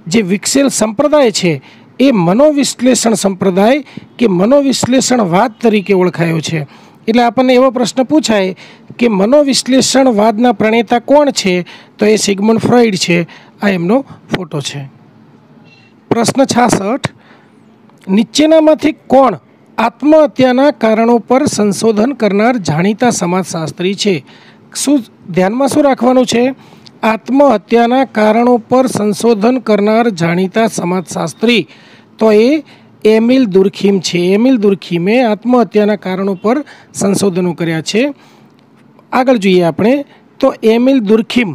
જે વિકસેલ સંપ્રદાય છે એ મનોવિશ્લેષણ સંપ્રદાય કે મનોવિશ્લેષણવાદ તરીકે ઓળખાયો છે. એટલે આપણને એવો પ્રશ્ન પૂછાય કે મનોવિશ્લેષણવાદના પ્રણેતા કોણ છે, તો એ સિગમન્ડ ફ્રોઈડ છે. આ એમનો ફોટો છે. પ્રશ્ન 66, નીચેનામાંથી કોણ આત્મહત્યાના કારણો પર સંશોધન કરનાર જાણીતા સમાજશાસ્ત્રી છે? ધ્યાનમાં શું રાખવાનું છે? આત્મહત્યાના કારણો પર સંશોધન કરનાર જાણીતા સમાજશાસ્ત્રી તો એ એમિલ દુર્ખીમ છે. એમિલ દુર્ખીમે આત્મહત્યાના કારણો પર સંશોધનો કર્યા છે. આગળ જોઈએ આપણે તો એમિલ દુર્ખીમ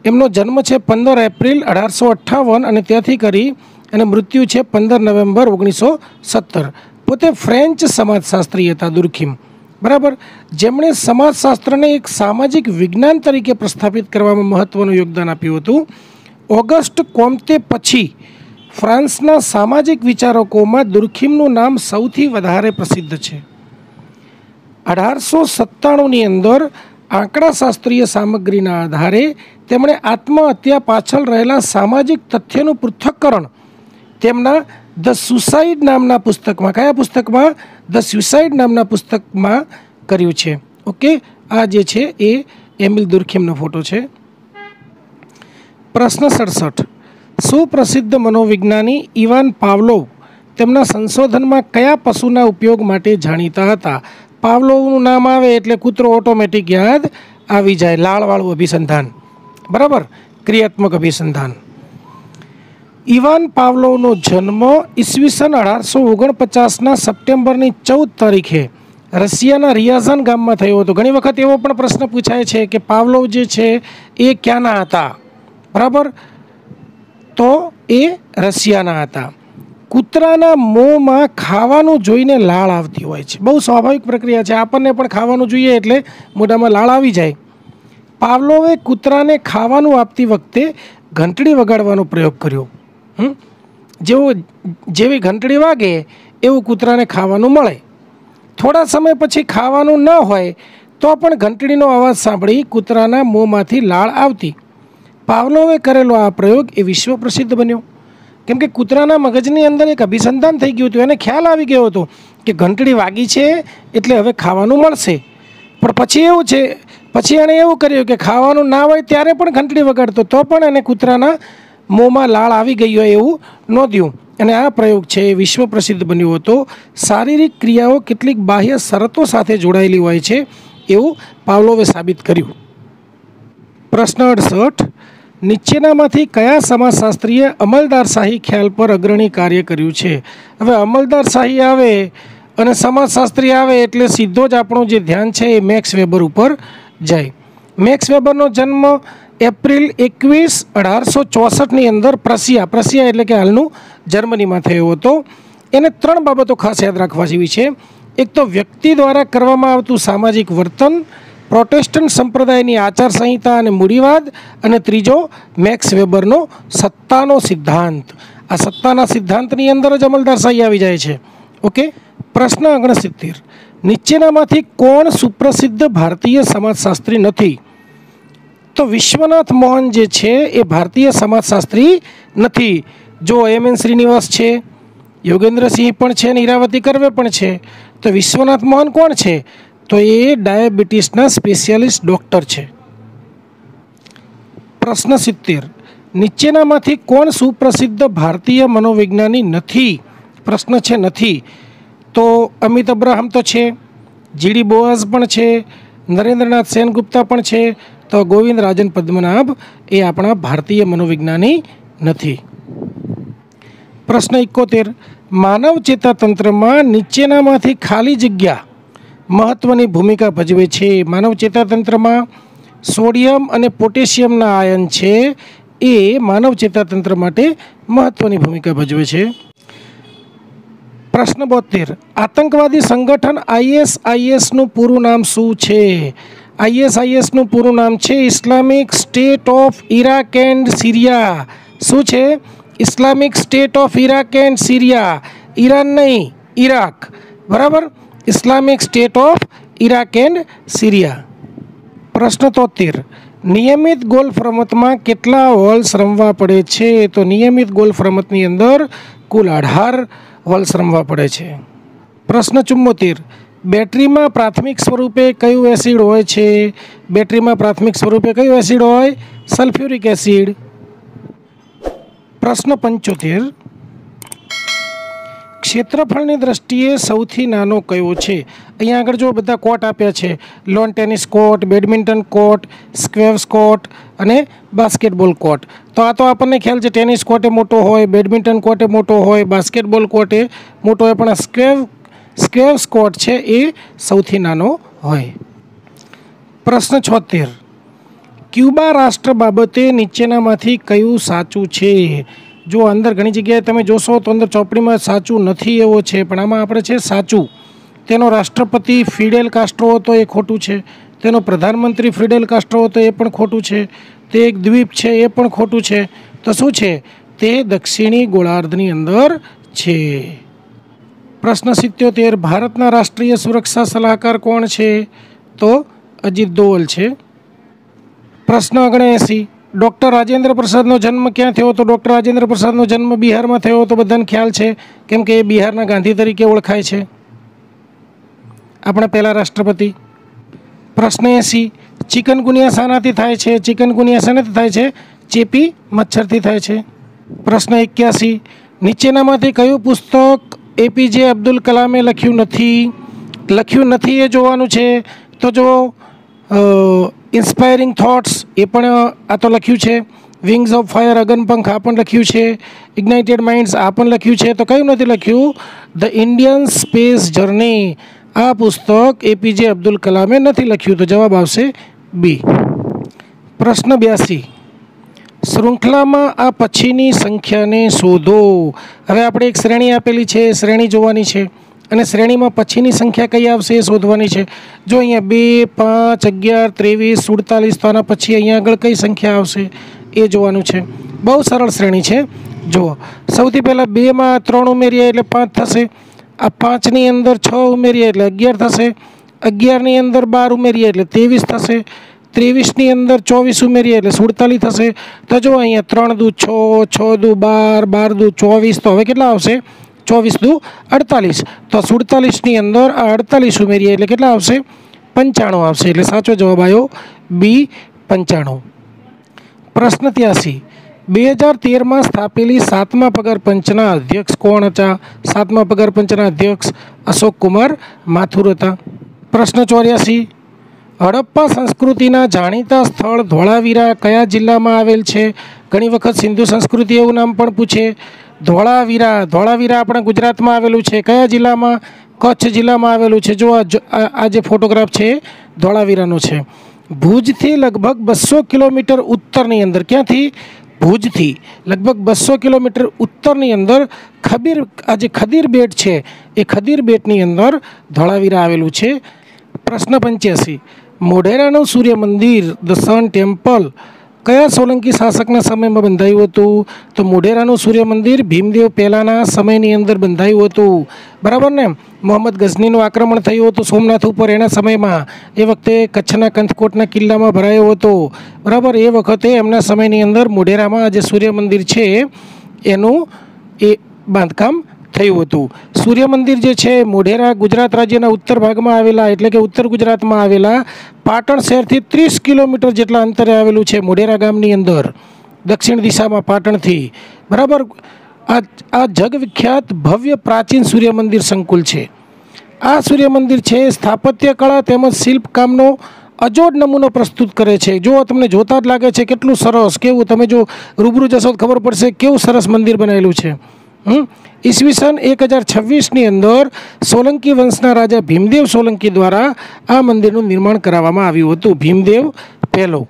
એમનો જન્મ છે 15 એપ્રિલ 1858 અને ત્યાંથી કરી અને મૃત્યુ છે 15 નવેમ્બર 1917. પોતે ફ્રેન્ચ સમાજશાસ્ત્રી હતા દુર્ખીમ, બરાબર, જેમણે સમાજશાસ્ત્રને એક સામાજિક વિજ્ઞાન તરીકે પ્રસ્થાપિત કરવામાં મહત્ત્વનું યોગદાન આપ્યું હતું. ઓગસ્ટ કોમ્તે પછી ફ્રાન્સના સામાજિક વિચારકોમાં દુર્ખીમનું નામ સૌથી વધારે પ્રસિદ્ધ છે. 1897ની અંદર આંકડાશાસ્ત્રીય સામગ્રીના આધારે તેમણે આત્મહત્યા પાછળ રહેલા સામાજિક તથ્યનું પૃથ્થકરણ તેમના ધ સુસાઇડ નામના પુસ્તકમાં, કયા પુસ્તકમાં? ધ સુસાઇડ નામના પુસ્તકમાં કર્યું છે. ઓકે, આ જે છે એ એમિલ દુર્ખીમનો ફોટો છે. પ્રશ્ન 67, સુપ્રસિદ્ધ મનોવિજ્ઞાની ઇવાન પાવલોવ તેમના સંશોધનમાં કયા પશુના ઉપયોગ માટે જાણીતા હતા? પાવલોવનું નામ આવે એટલે કૂતરો ઓટોમેટિક યાદ આવી જાય. લાળવાળું અભિસંધાન, બરાબર, ક્રિયાત્મક અભિસંધાન. ઇવાન પાવલોવનો જન્મ ઈસવીસન 1849ના સપ્ટેમ્બરની 14 તારીખે રશિયાના રિયાઝાન ગામમાં થયો હતો. ઘણી વખત એવો પણ પ્રશ્ન પૂછાય છે કે પાવલોવ જે છે એ ક્યાંના હતા? બરાબર, તો એ રશિયાના હતા. કૂતરાના મોંમાં ખાવાનું જોઈને લાળ આવતી હોય છે. બહુ સ્વાભાવિક પ્રક્રિયા છે. આપણને પણ ખાવાનું જોઈએ એટલે મોઢામાં લાળ આવી જાય. પાવલોવે કૂતરાને ખાવાનું આપતી વખતે ઘંટડી વગાડવાનો પ્રયોગ કર્યો. જેવી ઘંટડી વાગે એવું કૂતરાને ખાવાનું મળે. થોડા સમય પછી ખાવાનું ન હોય તો પણ ઘંટડીનો અવાજ સાંભળી કૂતરાના મોંમાંથી લાળ આવતી. પાવલોવે કરેલો આ પ્રયોગ એ વિશ્વ પ્રસિદ્ધ બન્યો. કેમ કે કૂતરાના મગજની અંદર એક અભિસંધાન થઈ ગયું હતું. એને ખ્યાલ આવી ગયો હતો કે ઘંટડી વાગી છે એટલે હવે ખાવાનું મળશે. પણ પછી એણે એવું કર્યું કે ખાવાનું ના હોય ત્યારે પણ ઘંટડી વગાડતો, તો પણ એને કૂતરાના મોંમાં લાળ આવી ગઈ હોય એવું નોંધ્યું. અને આ પ્રયોગ છે એ વિશ્વ પ્રસિદ્ધ બન્યો હતો. શારીરિક ક્રિયાઓ કેટલીક બાહ્ય શરતો સાથે જોડાયેલી હોય છે એવું પાવલોવે સાબિત કર્યું. પ્રશ્ન 68, નીચેનામાંથી કયા સમાજશાસ્ત્રીએ અમલદારશાહી ખ્યાલ પર અગ્રણી કાર્ય કર્યું છે? હવે અમલદારશાહી આવે અને સમાજશાસ્ત્રી આવે એટલે સીધો જ આપણું જે ધ્યાન છે એ મેક્સ વેબર ઉપર જાય. મેક્સ વેબરનો જન્મ એપ્રિલ 21, 1864ની અંદર પ્રશિયા એટલે કે હાલનું જર્મનીમાં થયો હતો. એને 3 બાબતો ખાસ યાદ રાખવા જેવી છે. એક તો વ્યક્તિ દ્વારા કરવામાં આવતું સામાજિક વર્તન, પ્રોટેસ્ટન્ટ સંપ્રદાયની આચારસંહિતા અને મૂડીવાદ, અને ત્રીજો મેક્સ વેબરનો સત્તાનો સિદ્ધાંત. આ સત્તાના સિદ્ધાંતની અંદર જ અમલદારશાહી આવી જાય છે. ઓકે, પ્રશ્ન 69, નીચેનામાંથી કોણ સુપ્રસિદ્ધ ભારતીય સમાજશાસ્ત્રી નથી? તો વિશ્વનાથ મોહન જે છે એ ભારતીય સમાજશાસ્ત્રી નથી. જો એમ એન શ્રીનિવાસ છે, યોગેન્દ્રસિંહ પણ છે અને ઈરાવતી કર્વે પણ છે. તો વિશ્વનાથ મોહન કોણ છે? તો એ ડાયાબિટીસના સ્પેશિયાલિસ્ટ ડૉક્ટર છે. પ્રશ્ન 70, નીચેનામાંથી કોણ સુપ્રસિદ્ધ ભારતીય મનોવિજ્ઞાની નથી? પ્રશ્ન છે નથી. તો અમિત અબ્રાહમ તો છે, જીડી બોઆઝ પણ છે, નરેન્દ્રનાથ સેનગુપ્તા પણ છે. તો ગોવિંદ રાજન પદ્મનાભ એ આપણા ભારતીય મનોવિજ્ઞાની નથી. પ્રશ્ન 71, માનવ ચેતાતંત્રમાં નીચેનામાંથી ખાલી જગ્યા મહત્ત્વની ભૂમિકા ભજવે છે? માનવ ચેતાતંત્રમાં સોડિયમ અને પોટેશિયમના આયન છે એ માનવ ચેતાતંત્ર માટે મહત્ત્વની ભૂમિકા ભજવે છે. પ્રશ્ન 72, આતંકવાદી સંગઠન ISISનું પૂરું નામ શું છે? આઈએસઆઈએસનું પૂરું નામ છે Islamic state of Iraq and Syria. શું છે? Islamic state of Iraq and Syria. Iran નહીં, ઇરાક. બરાબર, Islamic state of Iraq and Syria. પ્રશ્ન 73. નિયમિત ગોલ્ફ રમતમાં કેટલા હોલ્સ રમવા પડે છે? તો નિયમિત ગોલ્ફ રમતની અંદર કુલ 18 હોલ્સ રમવા પડે છે. પ્રશ્ન 74. બેટરીમાં પ્રાથમિક સ્વરૂપે કયું એસિડ હોય છે? બેટરીમાં પ્રાથમિક સ્વરૂપે કયું એસિડ હોય? Sulphuric acid. પ્રશ્ન 75. ક્ષેત્રફળની દ્રષ્ટિએ સૌથી નાનો કયો છે? અહીંયા આગળ જો બધા કોર્ટ આપ્યા છે: lawn tennis court, badminton court, squash court અને બાસ્કેટબોલ કોર્ટ. તો આ તો આપણને ખ્યાલ છે ટેનિસ કોર્ટે મોટો હોય, બેડમિન્ટન કોર્ટે મોટો હોય, બાસ્કેટબોલ કોર્ટે મોટો હોય, પણ આ સ્ક્વેશ કોર્ટ છે એ સૌથી નાનો હોય. પ્રશ્ન 76. ક્યુબા રાષ્ટ્ર બાબતે નીચેનામાંથી કયું સાચું છે? જો અંદર ઘણી જગ્યાએ તમે જોશો તો અંદર ચોપડીમાં સાચું નથી એવો છે, પણ આમાં આપણે છે સાચું. તેનો રાષ્ટ્રપતિ ફિડેલ કાસ્ટ્રો હતો એ ખોટું છે. તેનો પ્રધાનમંત્રી ફિડેલ કાસ્ટ્રો હતો એ પણ ખોટું છે. તે એક દ્વીપ છે એ પણ ખોટું છે. તો શું છે? તે દક્ષિણી ગોળાર્ધની અંદર છે. પ્રશ્ન 77. ભારતના રાષ્ટ્રીય સુરક્ષા સલાહકાર કોણ છે? તો અજીત દોવલ છે. પ્રશ્ન 79. ડૉક્ટર રાજેન્દ્ર પ્રસાદનો જન્મ ક્યાં થયો? તો ડૉક્ટર રાજેન્દ્ર પ્રસાદનો જન્મ બિહારમાં થયો તો બધાને ખ્યાલ છે, કેમ કે એ બિહારના ગાંધી તરીકે ઓળખાય છે, આપણા પહેલા રાષ્ટ્રપતિ. પ્રશ્ન 80. ચિકનગુનિયા શાનાથી થાય છે? ચિકનગુનિયા શાનાથી થાય છે? ચેપી મચ્છરથી થાય છે. પ્રશ્ન 81. નીચેનામાંથી કયું પુસ્તક એપીજે અબ્દુલ કલામે લખ્યું નથી એ જોવાનું છે. તો જો ઇન્સ્પાયરિંગ થોટ્સ એ પણ આ તો લખ્યું છે. વિંગ્સ ઓફ ફાયર અગનપંખ આ પણ લખ્યું છે. ઇગ્નાઇટેડ માઇન્ડ્સ આ પણ લખ્યું છે. તો કયું નથી લખ્યું? The Indian space journey. આ પુસ્તક એપીજે અબ્દુલ કલામે નથી લખ્યું. તો જવાબ આવશે બી. પ્રશ્ન 82. શૃંખલામાં આ પછીની સંખ્યાને શોધો. હવે આપણે એક શ્રેણી આપેલી છે, શ્રેણી જોવાની છે અને શ્રેણીમાં પછીની સંખ્યા કઈ આવશે એ શોધવાની છે. જો અહીંયા 2, 5, 11, 23, 47, તો આના પછી અહીંયા આગળ કઈ સંખ્યા આવશે એ જોવાનું છે. બહુ સરળ શ્રેણી છે. જુઓ, સૌથી પહેલાં 2માં 3 ઉમેરીએ એટલે 5 થશે. આ 5ની અંદર 6 ઉમેરીએ એટલે 11 થશે. 11ની અંદર 12 ઉમેરીએ એટલે 23 થશે. 23ની અંદર 24 ઉમેરીએ એટલે 47 થશે. તો જો અહીંયા 3 દુ 6, 6 દુ 12, 12 દુ 24, તો હવે કેટલા આવશે? 24 દુ 48. તો 47ની અંદર આ 48 ઉમેરીએ એટલે કેટલા આવશે? 95 આવશે. એટલે સાચો જવાબ આવ્યો બી, 95. પ્રશ્ન 83. 2013માં સ્થાપેલી 7મા પગાર પંચના અધ્યક્ષ કોણ હતા? 7મા પગાર પંચના અધ્યક્ષ અશોક કુમાર માથુર હતા. પ્રશ્ન 84. હડપ્પા સંસ્કૃતિના જાણીતા સ્થળ ધોળાવીરા કયા જિલ્લામાં આવેલ છે? ઘણી વખત સિંધુ સંસ્કૃતિ એવું નામ પણ પૂછે. ધોળાવીરા આપણા ગુજરાતમાં આવેલું છે. કયા જિલ્લામાં? કચ્છ જિલ્લામાં આવેલું છે. જો આ જે ફોટોગ્રાફ છે ધોળાવીરાનો છે. ભુજથી લગભગ 200 કિલોમીટર ઉત્તરની અંદર, ક્યાંથી? ભુજથી લગભગ 200 કિલોમીટર ઉત્તરની અંદર આ જે ખદીર બેટ છે એ ખદીર બેટની અંદર ધોળાવીરા આવેલું છે. પ્રશ્ન 85. મોઢેરાનું સૂર્ય મંદિર ધ સન ટેમ્પલ કયા સોલંકી શાસકના સમયમાં બંધાયું હતું? તો મોઢેરાનું સૂર્ય મંદિર ભીમદેવ પહેલાંના સમયની અંદર બંધાયું હતું. બરાબર ને? મોહમ્મદ ગઝનીનું આક્રમણ થયું હતું સોમનાથ ઉપર એના સમયમાં. એ વખતે કચ્છના કંથકોટના કિલ્લામાં ભરાયો હતો. બરાબર, એ વખતે એમના સમયની અંદર મોઢેરામાં જે સૂર્ય મંદિર છે એનું એ બાંધકામ થયું હતું. સૂર્ય મંદિર જે છે મોઢેરા ગુજરાત રાજ્યના ઉત્તર ભાગમાં આવેલા, એટલે કે ઉત્તર ગુજરાતમાં આવેલા પાટણ શહેરથી 30 કિલોમીટર જેટલા અંતરે આવેલું છે. મોઢેરા ગામની અંદર દક્ષિણ દિશામાં પાટણથી. બરાબર, આ જગવિખ્યાત ભવ્ય પ્રાચીન સૂર્ય મંદિર સંકુલ છે. આ સૂર્ય મંદિર છે સ્થાપત્ય કળા તેમજ શિલ્પકામનો અજોડ નમૂનો પ્રસ્તુત કરે છે. જો તમને જોતા જ લાગે છે કેટલું સરસ, કેવું તમે જો રૂબરૂ જશો તો ખબર પડશે કેવું સરસ મંદિર બનાવેલું છે. ઈસવીસન 1026ની અંદર સોલંકી વંશના રાજા ભીમદેવ સોલંકી દ્વારા આ મંદિરનું નિર્માણ કરાવવામાં આવ્યું હતું. ભીમદેવ પહેલો.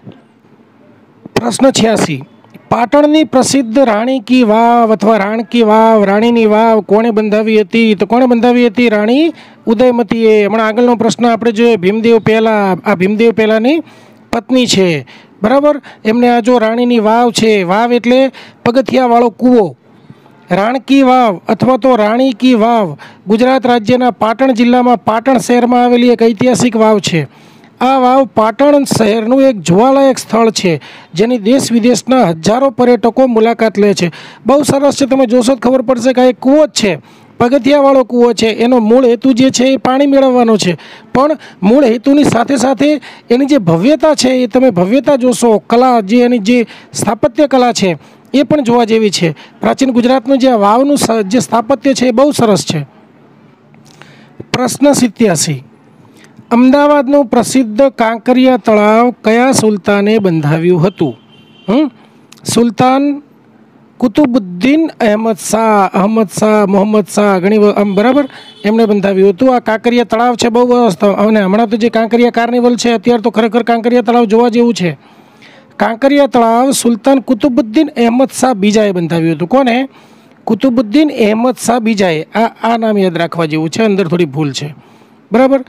પ્રશ્ન 86. પાટણની પ્રસિદ્ધ રાણી કી વાવ અથવા રાણ કી વાવ, રાણીની વાવ કોણે બંધાવી હતી? તો કોણે બંધાવી હતી? રાણી ઉદયમતીએ. હમણાં આગળનો પ્રશ્ન આપણે જોઈએ ભીમદેવ પહેલા. આ ભીમદેવ પહેલાની પત્ની છે, બરાબર. એમને આ જો રાણીની વાવ છે, વાવ એટલે પગથિયાવાળો કૂવો. રાણકી વાવ અથવા તો રાણી કી વાવ ગુજરાત રાજ્યના પાટણ જિલ્લામાં પાટણ શહેરમાં આવેલી એક ઐતિહાસિક વાવ છે. આ વાવ પાટણ શહેરનું એક જોવાલાયક સ્થળ છે, જેની દેશ વિદેશના હજારો પર્યટકો મુલાકાત લે છે. બહુ સરસ છે, તમે જોશો તો ખબર પડશે કે આ એક કૂવો જ છે, પગથિયાવાળો કૂવો છે. એનો મૂળ હેતુ જે છે એ પાણી મેળવવાનો છે, પણ મૂળ હેતુની સાથે સાથે એની જે ભવ્યતા છે એ તમે ભવ્યતા જોશો. કલા જે એની જે સ્થાપત્ય કલા છે એ પણ જોવા જેવી છે. પ્રાચીન ગુજરાતનું જે વાવનું જે સ્થાપત્ય છે એ બહુ સરસ છે. પ્રશ્ન 87. અમદાવાદનું પ્રસિદ્ધ કાંકરિયા તળાવ કયા સુલતાને બંધાવ્યું હતું? સુલતાન કુતુબુદ્દીન અહમદ શાહ, મોહમ્મદ શાહ, ઘણી આમ બરાબર એમણે બંધાવ્યું હતું. આ કાંકરિયા તળાવ છે બહુ અને હમણાં તો જે કાંકરિયા કાર્નિવલ છે અત્યારે તો ખરેખર કાંકરિયા તળાવ જોવા જેવું છે. કાંકરિયા તળાવ સુલતાન કુતુબુદ્દીન અહમદ શાહ બીજાએ બંધાવ્યું હતું. કોને? કુતુબુદ્દીન અહમદ શાહ બીજાએ. આ નામ યાદ રાખવા જેવું છે, અંદર થોડી ભૂલ છે, બરાબર.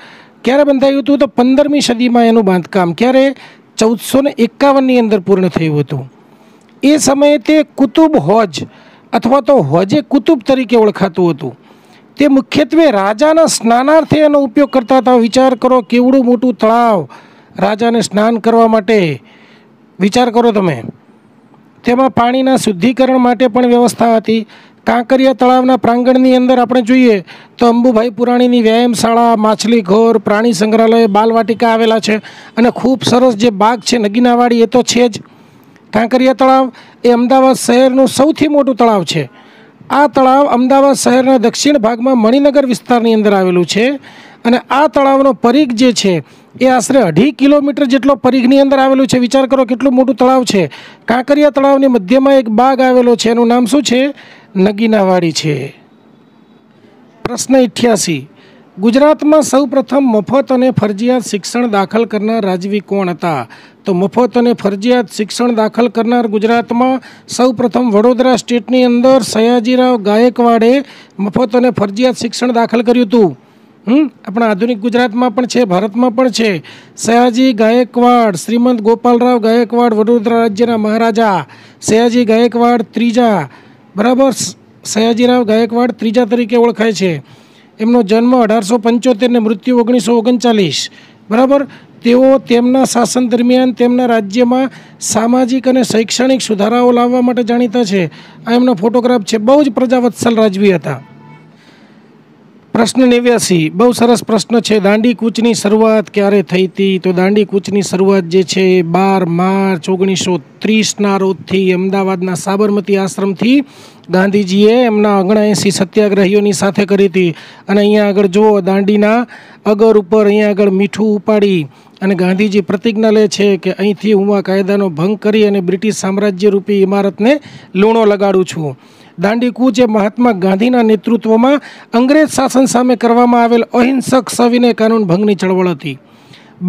ક્યારે બંધાવ્યું હતું? તો 15મી સદીમાં એનું બાંધકામ. ક્યારે? 1451ની અંદર પૂર્ણ થયું હતું. એ સમયે તે કુતુબ હોજ અથવા તો હોજે કુતુબ તરીકે ઓળખાતું હતું. તે મુખ્યત્વે રાજાના સ્નાનાર્થે એનો ઉપયોગ કરતા હતા. વિચાર કરો, કેવડું મોટું તળાવ, રાજાને સ્નાન કરવા માટે. વિચાર કરો તમે. તેમાં પાણીના શુદ્ધિકરણ માટે પણ વ્યવસ્થા હતી. કાંકરિયા તળાવના પ્રાંગણની અંદર આપણે જોઈએ તો અંબુભાઈ પુરાણીની વ્યાયામશાળા, માછલી ઘર, પ્રાણી સંગ્રહાલય, બાલવાટિકા આવેલા છે અને ખૂબ સરસ જે બાગ છે નગીનાવાડી એ તો છે જ. કાંકરિયા તળાવ એ અમદાવાદ શહેરનું સૌથી મોટું તળાવ છે. આ તળાવ અમદાવાદ શહેરના દક્ષિણ ભાગમાં મણિનગર વિસ્તારની અંદર આવેલું છે અને આ તળાવનો પરિઘ જે છે એ આશરે 2.5 કિલોમીટર જેટલો પરિઘની અંદર આવેલું છે. વિચાર કરો કેટલું મોટું તળાવ છે. કાંકરિયા તળાવની મધ્યમાં એક બાગ આવેલો છે, એનું નામ શું છે? નગીનાવાડી છે. પ્રશ્ન 88. ગુજરાતમાં સૌપ્રથમ મફત અને ફરજિયાત શિક્ષણ દાખલ કરનાર રાજવી કોણ હતા? તો મફત અને ફરજિયાત શિક્ષણ દાખલ કરનાર ગુજરાતમાં સૌપ્રથમ વડોદરા સ્ટેટની અંદર સયાજીરાવ ગાયકવાડે મફત અને ફરજિયાત શિક્ષણ દાખલ કર્યું હતું. આપણા આધુનિક ગુજરાતમાં પણ છે, ભારતમાં પણ છે. સયાજી ગાયકવાડ, શ્રીમંત ગોપાલરાવ ગાયકવાડ, વડોદરા રાજ્યના મહારાજા સયાજી ગાયકવાડ ત્રીજા, બરાબર. સયાજીરાવ ગાયકવાડ ત્રીજા તરીકે ઓળખાય છે. એમનો જન્મ 1875 ને મૃત્યુ 1939, બરાબર. તેઓ તેમના શાસન દરમિયાન તેમના રાજ્યમાં સામાજિક અને શૈક્ષણિક સુધારાઓ લાવવા માટે જાણીતા છે. આ એમનો ફોટોગ્રાફ છે. બહુ જ પ્રજાવત્સલ રાજવી હતા. પ્રશ્ન 89. બહુ સરસ પ્રશ્ન છે. દાંડી કૂચની શરૂઆત ક્યારે થઈ હતી? તો દાંડી કૂચની શરૂઆત જે છે 12 માર્ચ 1930ના રોજથી અમદાવાદના સાબરમતી આશ્રમથી ગાંધીજીએ એમના 79 સત્યાગ્રહીઓની સાથે કરી હતી. અને અહીંયા આગળ જુઓ, દાંડીના અગર ઉપર અહીંયા આગળ મીઠું ઉપાડી અને ગાંધીજી પ્રતિજ્ઞા લે છે કે અહીંથી હું આ કાયદાનો ભંગ કરી અને બ્રિટિશ સામ્રાજ્ય રૂપી ઇમારતને લૂણો લગાડું છું. દાંડી કૂચ એ મહાત્મા ગાંધીના નેતૃત્વમાં અંગ્રેજ શાસન સામે કરવામાં આવેલ અહિંસક સવિનય કાનૂન ભંગની ચળવળ હતી.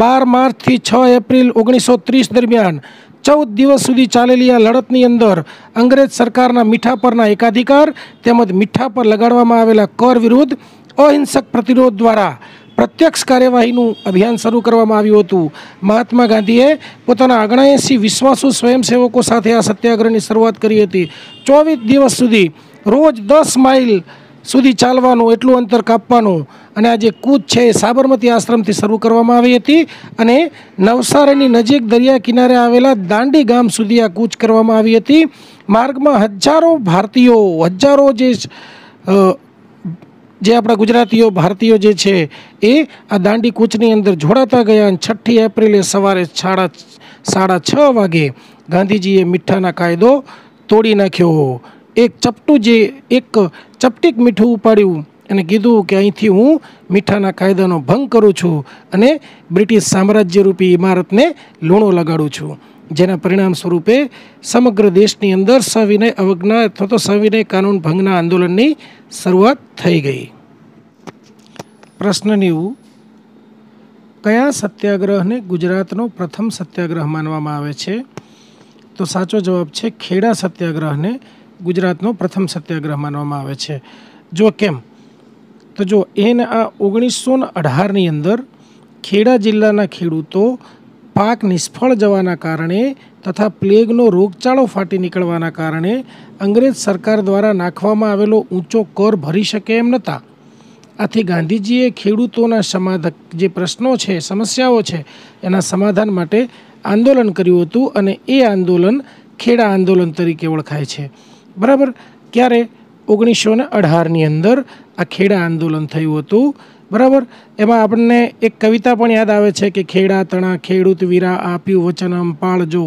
12 માર્ચથી 6 એપ્રિલ 1930 દરમિયાન 14 દિવસ સુધી ચાલેલી આ લડતની અંદર અંગ્રેજ સરકારના મીઠા પરના એકાધિકાર તેમજ મીઠા પર લગાડવામાં આવેલા કર વિરુદ્ધ અહિંસક પ્રતિરોધ દ્વારા પ્રત્યક્ષ કાર્યવાહીનું અભિયાન શરૂ કરવામાં આવ્યું હતું. મહાત્મા ગાંધીએ પોતાના 79 વિશ્વાસુ સ્વયંસેવકો સાથે આ સત્યાગ્રહની શરૂઆત કરી હતી. 24 દિવસ સુધી રોજ 10 માઇલ સુધી ચાલવાનું, એટલું અંતર કાપવાનું. અને આ જે કૂચ છે એ સાબરમતી આશ્રમથી શરૂ કરવામાં આવી હતી અને નવસારીની નજીક દરિયા કિનારે આવેલા દાંડી ગામ સુધી આ કૂચ કરવામાં આવી હતી. માર્ગમાં હજારો ભારતીયો જે આપણા ગુજરાતીઓ ભારતીયો જે છે એ આ દાંડી કૂચની અંદર જોડાતા ગયા. અને 6 એપ્રિલે સવારે 6:30 વાગે ગાંધીજીએ મીઠાના કાયદો તોડી નાખ્યો. એક ચપટીક મીઠું ઉપાડ્યું અને કીધું કે અહીંથી હું મીઠાના કાયદાનો ભંગ કરું છું અને બ્રિટિશ સામ્રાજ્યરૂપી ઇમારતને લૂણો લગાડું છું. જેના પરિણામ સ્વરૂપે સમગ્ર દેશની અંદર સવિનય અવજ્ઞા અથવા તો સવિનય કાનૂન ભંગના આંદોલનની શરૂઆત થઈ ગઈ. પ્રશ્ન 90. કયા સત્યાગ્રહને ગુજરાતનો પ્રથમ સત્યાગ્રહ માનવામાં આવે છે? તો સાચો જવાબ છે ખેડા સત્યાગ્રહને ગુજરાતનો પ્રથમ સત્યાગ્રહ માનવામાં આવે છે. જો કેમ તો જો એને આ 1918ની અંદર ખેડા જિલ્લાના ખેડૂતો પાક નિષ્ફળ જવાના કારણે તથા પ્લેગનો રોગચાળો ફાટી નીકળવાના કારણે અંગ્રેજ સરકાર દ્વારા નાખવામાં આવેલો ઊંચો કર ભરી શકે એમ નહોતા. આથી ગાંધીજીએ ખેડૂતોના જે પ્રશ્નો છે, સમસ્યાઓ છે, એના સમાધાન માટે આંદોલન કર્યું હતું અને એ આંદોલન ખેડા આંદોલન તરીકે ઓળખાય છે. બરાબર. ક્યારે? 1918ની અંદર આ ખેડા આંદોલન થયું હતું. બરાબર. એમાં આપણને એક કવિતા પણ યાદ આવે છે કે ખેડા તણા ખેડૂત વીરા આપ્યું વચનમ પાળજો,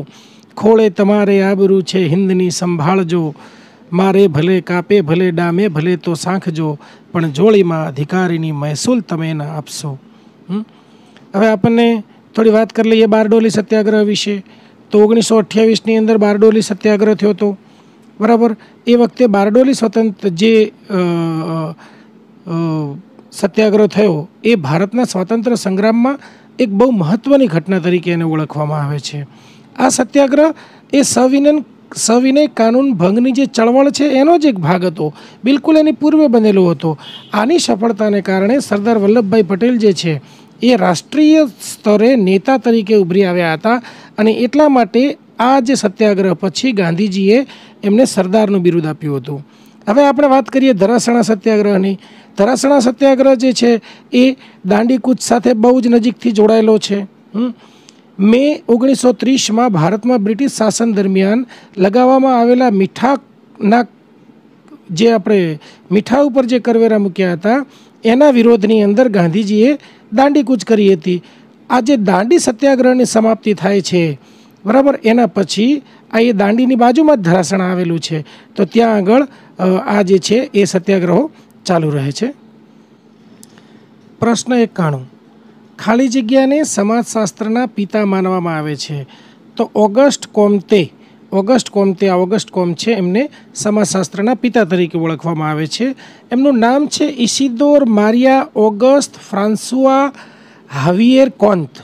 ખોળે તમારે આબરૂ છે હિંદની સંભાળજો, મારે ભલે કાપે ભલે ડામે ભલે તો સાંખજો, પણ જોડીમાં અધિકારીની મહેસૂલ તમે ના આપશો. હવે આપણને થોડી વાત કરી લઈએ બારડોલી સત્યાગ્રહ વિશે. તો 1928ની અંદર બારડોલી સત્યાગ્રહ થયો હતો. બરાબર. એ વખતે બારડોલી સત્યાગ્રહ થયો એ ભારતના સ્વાતંત્ર્ય સંગ્રામમાં એક બહુ મહત્ત્વની ઘટના તરીકે એને ઓળખવામાં આવે છે. આ સત્યાગ્રહ એ સવિનય કાનૂન ભંગની જે ચળવળ છે એનો જ એક ભાગ હતો. બિલકુલ એની પૂર્વે બનેલો હતો. આની સફળતાને કારણે સરદાર વલ્લભભાઈ પટેલ જે છે એ રાષ્ટ્રીય સ્તરે નેતા તરીકે ઉભરી આવ્યા હતા અને એટલા માટે આ જે સત્યાગ્રહ પછી ગાંધીજીએ એમને સરદારનું બિરુદ આપ્યું હતું. હવે આપણે વાત કરીએ ધરાસણા સત્યાગ્રહની. ધરાસણા સત્યાગ્રહ જે છે એ દાંડીકૂચ સાથે બહુ જ નજીકથી જોડાયેલો છે. મે 1930માં ભારતમાં બ્રિટિશ શાસન દરમિયાન લગાવવામાં આવેલા મીઠા ઉપર જે કરવેરા મૂક્યા હતા એના વિરોધની અંદર ગાંધીજીએ દાંડીકૂચ કરી હતી. આ જે દાંડી સત્યાગ્રહની સમાપ્તિ થાય છે, બરાબર, એના પછી આ એ દાંડીની બાજુમાં જ ધરાસણા આવેલું છે. તો ત્યાં આગળ આ જે છે એ સત્યાગ્રહો ચાલુ રહે છે. પ્રશ્ન 91. ખાલી જગ્યાને સમાજશાસ્ત્રના પિતા માનવામાં આવે છે. તો ઓગસ્ટ કોમ્તે આ ઓગસ્ટ કોમ છે એમને સમાજશાસ્ત્રના પિતા તરીકે ઓળખવામાં આવે છે. એમનું નામ છે ઇસિદોર મારિયા ઓગસ્ટ ફ્રાન્સુઆ હાવિયેર કોન્ત.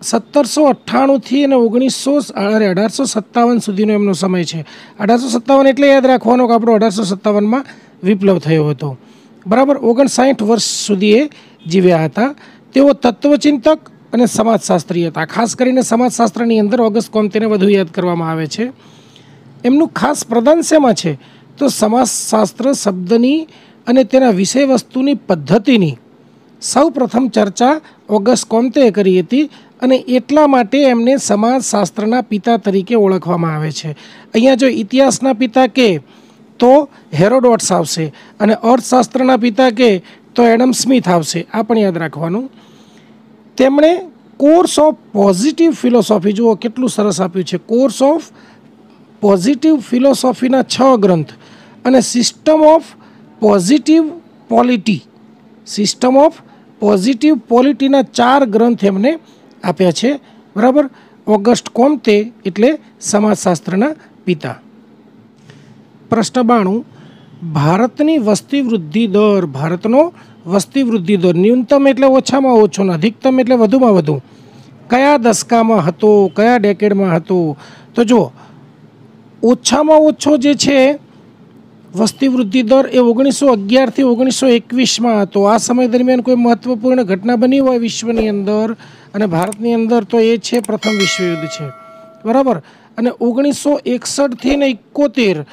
1798થી અને 1857 સુધીનો એમનો સમય છે. 1857 એટલે યાદ રાખવાનો કે આપણો 1857માં વિપ્લવ થયો હતો. બરાબર. 59 વર્ષ સુધી એ જીવ્યા હતા. તેઓ તત્વચિંતક અને સમાજશાસ્ત્રી હતા. ખાસ કરીને સમાજશાસ્ત્રની અંદર ઓગસ્ટ કોમ્તેને વધુ યાદ કરવામાં આવે છે. એમનું ખાસ પ્રદાન શેમાં છે? તો સમાજશાસ્ત્ર શબ્દની અને તેના વિષય વસ્તુની પદ્ધતિની સૌ પ્રથમ ચર્ચા ઓગસ્ટ કોમ્તેએ કરી હતી અને એટલા માટે એમને સમાજશાસ્ત્રના પિતા તરીકે ઓળખવામાં આવે છે. અહીંયા જો ઇતિહાસના પિતા કે તો હેરોડોટ્સ આવશે અને અર્થશાસ્ત્રના પિતા કે તો એડમ સ્મિથ આવશે. આ પણ યાદ રાખવાનું. તેમણે કોર્સ ઓફ પોઝિટિવ ફિલોસોફી, જુઓ કેટલું સરસ આપ્યું છે, કોર્સ ઓફ પોઝિટિવ ફિલોસોફીના 6 ગ્રંથ અને સિસ્ટમ ઓફ પોઝિટિવ પોલિટીના 4 ગ્રંથ એમને આપ્યા છે. બરાબર. ઓગસ્ટ કોમ્તે એટલે સમાજશાસ્ત્રના પિતા. પ્રશ્ન 92. ભારતનો વસ્તી વૃદ્ધિ દર ન્યૂનતમ એટલે ઓછામાં ઓછો ને અધિકતમ એટલે વધુમાં વધુ કયા દશકામાં હતો, કયા ડેકેડમાં હતો? તો જુઓ, ઓછામાં ઓછો જે છે વસ્તી વૃદ્ધિ દર એ 1911થી 1921માં હતો. આ સમય દરમિયાન કોઈ મહત્ત્વપૂર્ણ ઘટના બની હોય વિશ્વની અંદર અને ભારતની અંદર તો એ છે પ્રથમ વિશ્વયુદ્ધ છે. બરાબર. અને 1961થી ને 71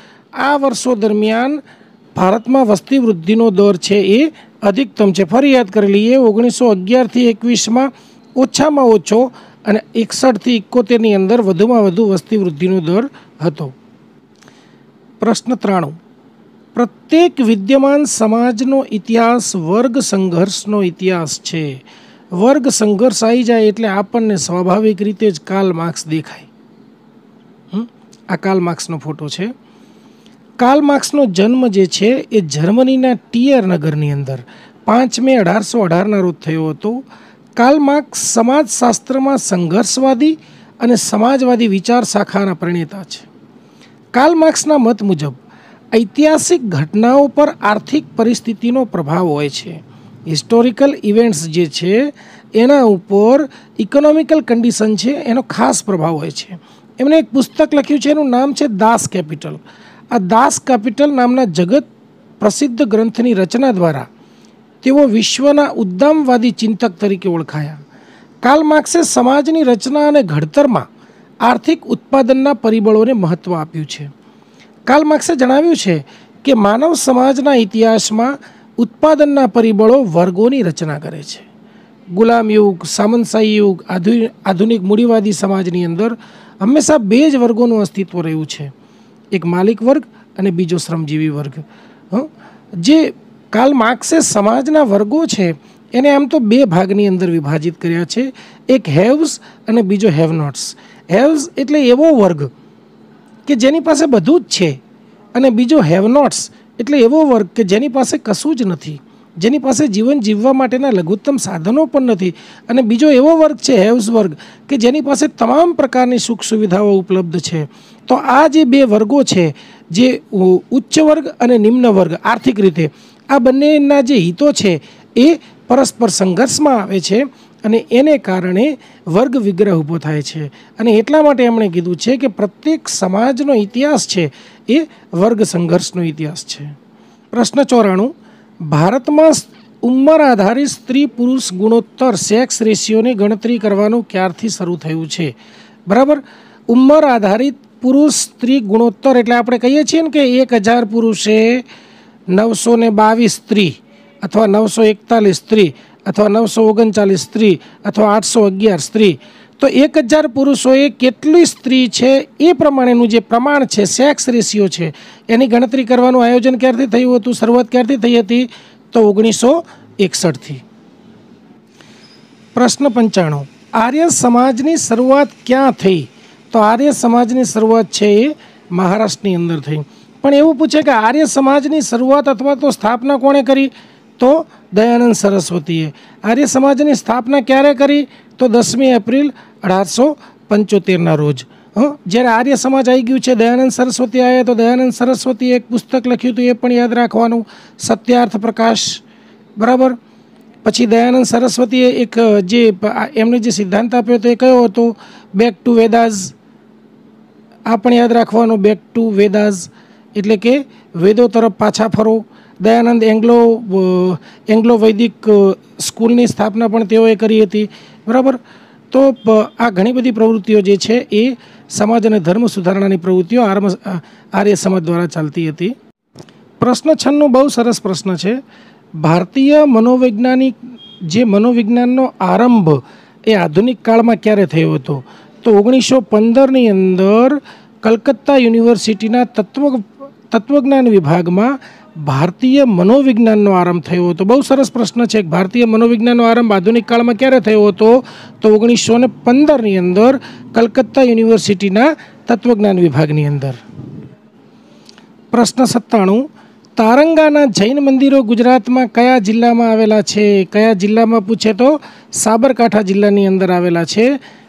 આ વર્ષો દરમિયાન ભારતમાં વસ્તી વૃદ્ધિનો દર છે એ અધિકતમ છે. ફરી યાદ કરી લઈએ, 1911થી 21માં ઓછામાં ઓછો અને 61થી 71ની અંદર વધુમાં વધુ વસ્તી વૃદ્ધિનો દર હતો. પ્રશ્ન 93. પ્રત્યેક વિદ્યમાન સમાજનો ઇતિહાસ વર્ગ સંઘર્ષનો ઇતિહાસ છે. વર્ગ સંઘર્ષ આવી જાય એટલે આપણને સ્વાભાવિક રીતે જ કાર્લ માર્ક્સ દેખાય. આ કાર્લ માર્ક્સનો ફોટો છે. કાર્લ માર્ક્સનો જન્મ જે છે એ જર્મનીના ટીયર નગરની અંદર 5 મે 1818ના રોજ થયો હતો. કાર્લ માર્ક્સ સમાજશાસ્ત્રમાં સંઘર્ષવાદી અને સમાજવાદી વિચાર શાખાના પ્રણેતા છે. કાર્લ માર્ક્સના મત મુજબ ઐતિહાસિક ઘટનાઓ પર આર્થિક પરિસ્થિતિનો પ્રભાવ હોય છે. હિસ્ટોરિકલ ઇવેન્ટ્સ જે છે એના ઉપર ઇકોનોમિકલ કન્ડિશન છે એનો ખાસ પ્રભાવ હોય છે. એમણે એક પુસ્તક લખ્યું છે, એનું નામ છે દાસ કેપિટલ. આ દાસ કેપિટલ નામના જગત પ્રસિદ્ધ ગ્રંથની રચના દ્વારા તેઓ વિશ્વના ઉદ્દામવાદી ચિંતક તરીકે ઓળખાયા. કાર્લ માર્ક્સે સમાજની રચના અને ઘડતરમાં આર્થિક ઉત્પાદનના પરિબળોને મહત્ત્વ આપ્યું છે. કાર્લ માર્ક્સે જણાવ્યું છે કે માનવ સમાજના ઇતિહાસમાં ઉત્પાદનના પરિબળો વર્ગોની રચના કરે છે. ગુલામ યુગ, સામંતશાહી યુગ, આધુનિક મૂડીવાદી સમાજની અંદર હંમેશા બે જ વર્ગોનું અસ્તિત્વ રહ્યું છે, એક માલિક વર્ગ અને બીજો શ્રમજીવી વર્ગ. જે કાર્લ માર્ક્સે સમાજના વર્ગો છે એને આમ તો બે ભાગની અંદર વિભાજિત કર્યા છે, એક હેવ્સ અને બીજો હેવ નોટ્સ. હેવ્સ એટલે એવો વર્ગ કે જેની પાસે બધું જ છે, અને બીજો હેવ નોટ્સ એટલે એવો વર્ગ કે જેની પાસે કશું જ નથી, જેની પાસે જીવન જીવવા માટેના લઘુત્તમ સાધનો પણ નથી. અને બીજો એવો વર્ગ છે હેવ્સ વર્ગ કે જેની પાસે તમામ પ્રકારની સુખ સુવિધાઓ ઉપલબ્ધ છે. તો આ જે બે વર્ગો છે, જે ઉચ્ચ વર્ગ અને નિમ્ન વર્ગ, આર્થિક રીતે આ બંનેના જે હિતો છે એ પરસ્પર સંઘર્ષમાં આવે છે, અને એને કારણે વર્ગ વિગ્રહ ઊભો થાય છે. અને એટલા માટે એમણે કીધું છે કે પ્રત્યેક સમાજનો ઇતિહાસ છે એ વર્ગ સંઘર્ષનો ઇતિહાસ છે. પ્રશ્ન 94. ભારતમાં ઉંમર આધારિત સ્ત્રી પુરુષ ગુણોત્તર સેક્સ રેશિયોની ગણતરી કરવાનું ક્યારથી શરૂ થયું છે? બરાબર. ઉંમર આધારિત પુરુષ સ્ત્રી ગુણોત્તર એટલે આપણે કહીએ છીએ ને કે 1000 પુરુષે 922 સ્ત્રી, અથવા 941 સ્ત્રી, અથવા 939 સ્ત્રી, અથવા 811 સ્ત્રી. તો 1000 પુરુષોએ કેટલી સ્ત્રી છે એ પ્રમાણેનું જે પ્રમાણ છે, સેક્સ રેશિયો છે, એની ગણતરી કરવાનું આયોજન ક્યારથી થયું હતું? શરૂઆત ક્યારથી થઈ હતી? તો 1961થી. પ્રશ્ન 95. આર્ય સમાજની શરૂઆત ક્યાં થઈ? તો આર્ય સમાજની શરૂઆત છે એ મહારાષ્ટ્રની અંદર થઈ. પણ એવું પૂછે કે આર્ય સમાજની શરૂઆત અથવા તો સ્થાપના કોણે કરી? તો દયાનંદ સરસ્વતીએ. આર્ય સમાજની સ્થાપના ક્યારે કરી? તો 10મી એપ્રિલ 1875ના રોજ. જ્યારે આર્ય સમાજ આવી ગયું છે, દયાનંદ સરસ્વતી આવ્યા, તો દયાનંદ સરસ્વતીએ એક પુસ્તક લખ્યું હતું, એ પણ યાદ રાખવાનું, સત્યાર્થ પ્રકાશ. બરાબર. પછી દયાનંદ સરસ્વતીએ એક જે એમને જે સિદ્ધાંત આપ્યો હતો એ કયો હતો? Back to Vedas. આ પણ યાદ રાખવાનું, બેક ટુ વેદાઝ એટલે કે વેદો તરફ પાછા ફરો. દયાનંદ એંગ્લો વૈદિક સ્કૂલની સ્થાપના પણ તેઓએ કરી હતી. બરાબર. તો આ ઘણી બધી પ્રવૃત્તિઓ જે છે એ સમાજ અને ધર્મ સુધારણાની પ્રવૃત્તિઓ આર્ય સમાજ દ્વારા ચાલતી હતી. પ્રશ્ન 96 બહુ સરસ પ્રશ્ન છે. ભારતીય મનોવિજ્ઞાનનો આરંભ એ આધુનિક કાળમાં ક્યારે થયો હતો? તો 1915ની અંદર કલકત્તા યુનિવર્સિટીના તત્વજ્ઞાન વિભાગમાં ભારતીય મનોવિજ્ઞાનનો આરંભ થયો હતો. બહુ સરસ પ્રશ્ન છે. ભારતીય મનોવિજ્ઞાનનો આરંભ આધુનિક કાળમાં ક્યારે થયો હતો? તો 1915ની અંદર કલકત્તા યુનિવર્સિટીના તત્વજ્ઞાન વિભાગની અંદર. પ્રશ્ન 97. તારંગાના જૈન મંદિરો ગુજરાતમાં કયા જિલ્લામાં આવેલા છે? કયા જિલ્લામાં પૂછે તો સાબરકાંઠા જિલ્લાની અંદર આવેલા છે.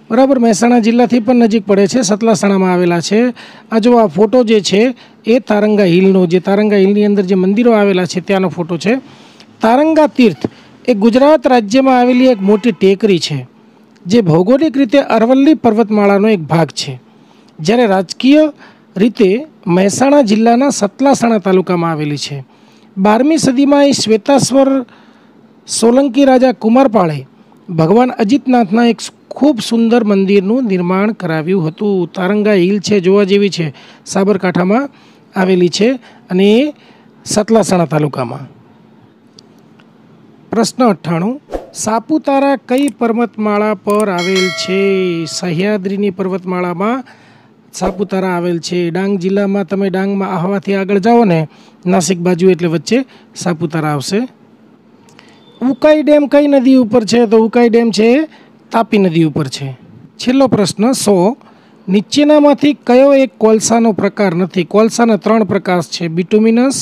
બરાબર. મહેસાણા જિલ્લાથી પણ નજીક પડે છે, સતલાસણામાં આવેલા છે. આ જો આ ફોટો જે છે એ તારંગા હિલનો, જે તારંગા હિલની અંદર જે મંદિરો આવેલા છે ત્યાંનો ફોટો છે. તારંગા તીર્થ એ ગુજરાત રાજ્યમાં આવેલી એક મોટી ટેકરી છે, જે ભૌગોલિક રીતે અરવલ્લી પર્વતમાળાનો એક ભાગ છે. જ્યારે રાજકીય રીતે મહેસાણા જિલ્લાના સતલાસણા તાલુકામાં આવેલી છે. 12મી સદીમાં એ શ્વેતાશ્વર સોલંકી રાજા કુમારપાળે ભગવાન અજિતનાથના એક ખૂબ સુંદર મંદિરનું નિર્માણ કરાવ્યું હતું. તારંગા હિલ છે, જોવા જેવી છે, સાબરકાંઠામાં આવેલી છે અને એ સતલાસણા તાલુકામાં. પ્રશ્ન 98. સાપુતારા કઈ પર્વતમાળા પર આવેલ છે? સહ્યાદ્રીની પર્વતમાળામાં સાપુતારા આવેલ છે. ડાંગ જિલ્લામાં તમે ડાંગમાં આહવાથી આગળ જાઓ ને, નાસિક બાજુ, એટલે વચ્ચે સાપુતારા આવશે. ઉકાઈ ડેમ કઈ નદી ઉપર છે? તો ઉકાઈ ડેમ છે તાપી નદી ઉપર છે. છેલ્લો પ્રશ્ન 100. નીચેનામાંથી કયો એક કોલસાનો પ્રકાર નથી? કોલસાના 3 પ્રકાર છે, બિટુમિનસ,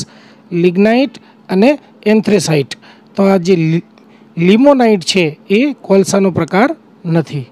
લિગ્નાઇટ અને એન્થ્રેસાઇટ. તો આ જે લિમોનાઇટ છે એ કોલસાનો પ્રકાર નથી.